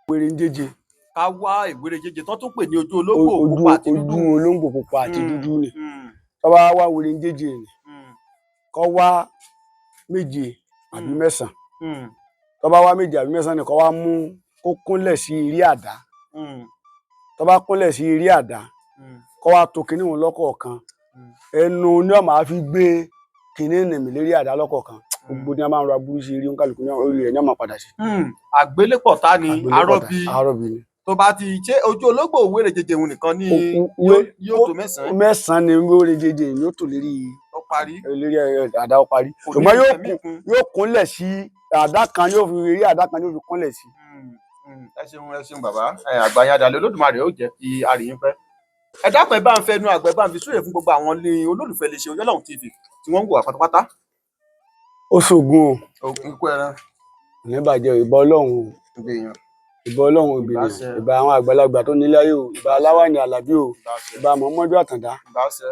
wèrè ń jẹjẹ. ká wá ìwéré jẹjẹ tó tún pè ní ojú olóńgbò pupa àti dúdú. ojú olóńgbò pupa àti dúdú ni tó bá wá wèrè ń jẹjẹ ni kó wá 7 àbí 9 tó bá wá 7 àbí 9 ni kó wá mú kó kúnlẹ̀ sí eré àdá tó bá kúnlẹ̀ sí eré àdá kó wá to kinní wọn lọ́kọ̀ọ̀kan ẹnu ni wọ́n máa fi gbé kinní nìmí lérí àdá lọ́kọ̀ọ̀kan gbogbo ní a máa ń ra burú sí eré oníkàlùkù ní orí rẹ̀ ní wọ́n máa padà sí. àgbélépọ̀ ta ni arọ́bí ni. tó bá ti ṣe ojú olóńgbò wèrè jẹjẹ òun nìkan ni yóò tó 9. 9 ni wèrè jẹjẹ yóò tó lérí àdá ó parí ṣùgbọ́n yóò kúnlẹ̀ sí àdá kan yóò fi eré àdá kan yóò fi kúnlẹ̀ sí. ẹ ṣeun bàbá àgbáyé adalẹ Olódùmarè ó jẹ́ kí àríyìn pẹ́. ẹ dákun ẹ bá ń fẹnu àgbẹ̀ bá ń fi súrè fún gbogbo àwọn olólùfẹ́ iléeṣẹ́ Oyọ́lọ́run TV tí wọ́n ń wò wá pátápátá. ó ṣògùn o ikú ẹran ní bàjẹ́ ìbọn Ọlọ́run ìbọn Ọlọ́run ìbìlẹ̀ ìbà àwọn àgbàlagbà tó nílé ayé o ìbà Aláwàní Àlàbí o ìbà Mọ̀mọ́dún Àtàndá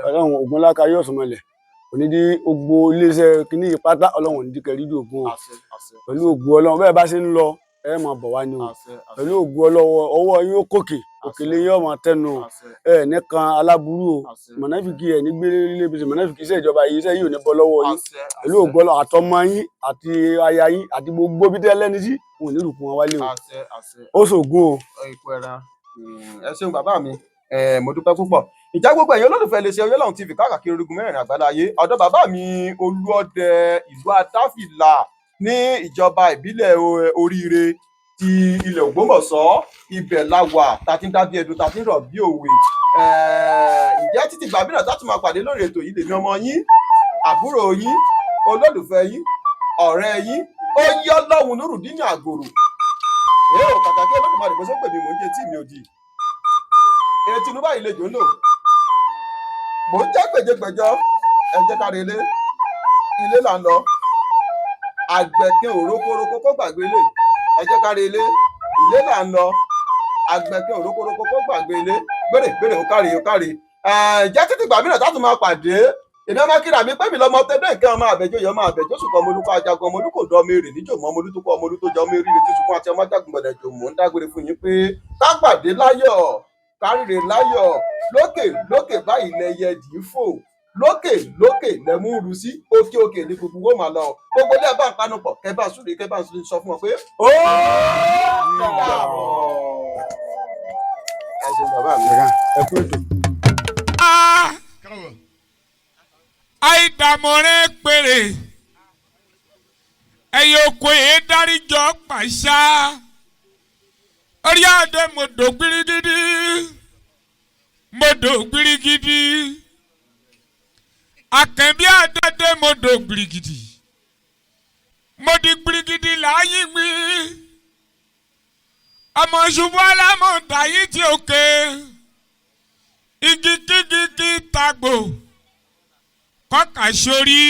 Ọlọ́run Ògúnláka yóò sọmọlẹ̀ kò ní dí gbogbo iléeṣẹ́ kìíní ìpátá Ọlọ́run ò ní díkẹ́ rídìí ògùn o pẹ̀lú ògùn Ọlọ́run bẹ́ẹ̀ bá ṣe ń lọ ẹ máa bọ̀ wá ní o pẹ̀lú ògùn Ọlọ́run ọwọ́ yín ó kòkè òkèlè yín ọmọ tẹnu o ẹ nìkan aláburú o mọ̀nàfìkì ẹ̀ nígbélé lébi mọ̀nàfìkì iṣẹ́ ìjọba yìí iṣẹ́ yìí ò ní bọ́ lọ́wọ́ yín pẹ̀lú ògùn Ọlọ́run àtọmọ yín àti aya yín àti gbogbo bí tẹ́ lẹ́ni sí wọn ò ní rùkún wọn wálé o ó ṣògùn o. ẹ ṣeun bàbá mi mo dúpẹ́ púpọ̀ ìjà gbogbo ẹ̀yin olólùfẹ́ iléeṣẹ́ Oyọ́lọ́run TV káàkiri orígun mẹ́rin àgbáláyé ọ̀dọ̀ bàbá mi Olúọdẹ ìlú Adáfìlà ní ìjọba ìbílẹ̀ Oríire ti ilẹ̀ Ògbómọ̀ṣọ́ ibẹ̀ la wà tá ti ń dá bí ẹdun tá ti ń rọ̀ bí òwe. Ǹjẹ́ títí gbà mìíràn tá tún máa pàdé lórí ètò yìí lèmi ọmọ yín àbúrò yín olólùfẹ́ yín ọ̀rẹ́ yín Oyọ́lọ́run Nurudeen Àgòrò. èrò kàkàkí Olódùmarè bó ṣe ń pè mí mò ń jẹ tí mi ò di ètò inú báyìí lejò ń lò mò ń jẹ́ gbèjègbèjọ ẹ jẹ́ ká relé ilé là ń lọ àgbẹ̀kẹ́ òrókórókó kó gbàgbé ilé ẹ jẹ́ ká relé ilé là ń lọ àgbẹ̀kẹ́ òrókórókó kó gbàgbé ilé gbèrè ó kárí jẹ́ títí gbà mìíràn tátù máa pàdé èmi ọmọ kíra mi pé mi lọmọ tẹdẹ nǹkan ọmọ àbẹjọ yọ ọmọ àbẹjọ sùkọ ọmọ olùkọ ajagun ọmọ olùkọ dọ ọmọ èrè níjò mọ ọmọ olùtúkọ ọmọ olùtó jọ ọmọ eré tí sùkọ àti ọmọ ajagun gbọdọ jò mò ń dágbére fún yín pé ká pàdé láyọ̀ kárìrè láyọ̀ lókè lókè báyìí lẹyẹ dì í fò lókè lókè lẹmú rú sí òkè òkè ní gbogbo wọn máa lọ gbogbo ilé ẹ bá ń panupọ̀ kẹ bá súre kẹ bá ń sọ fún wọn pé ó dàbọ̀. ẹ ṣe bàbá mi ẹ kú ètò. àìdàmọ̀rẹ́ péré ẹ̀yẹ oko yẹn dáríjọ́ pàṣá orí àdé mọ̀dọ̀ gbirigidi akẹ́bí àdé mọ̀dọ̀ gbirigidi mọ̀dí gbirigidi láàyè mi ọmọ ṣubú alámọ̀dá yìí ti òkè igi kíkíkí tagbo kọ́kà sórí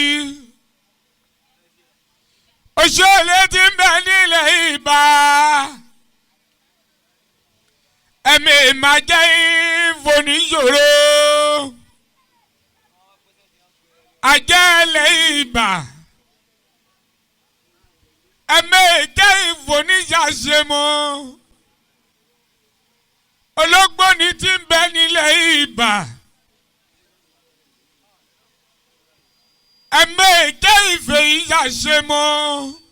òṣèlè tí ń bẹ nílẹ̀ ìbá ẹ̀mí máa jẹ́ ìfòníṣòro ajẹ́lẹ̀ ibà ẹ̀mẹ́ẹ̀kẹ́ ìfòníṣàṣe mọ́ ológbò ní tí ń bẹ nílẹ̀ ibà ẹ̀mẹ́ẹ̀kẹ́ ìfèyíṣàṣe mọ́.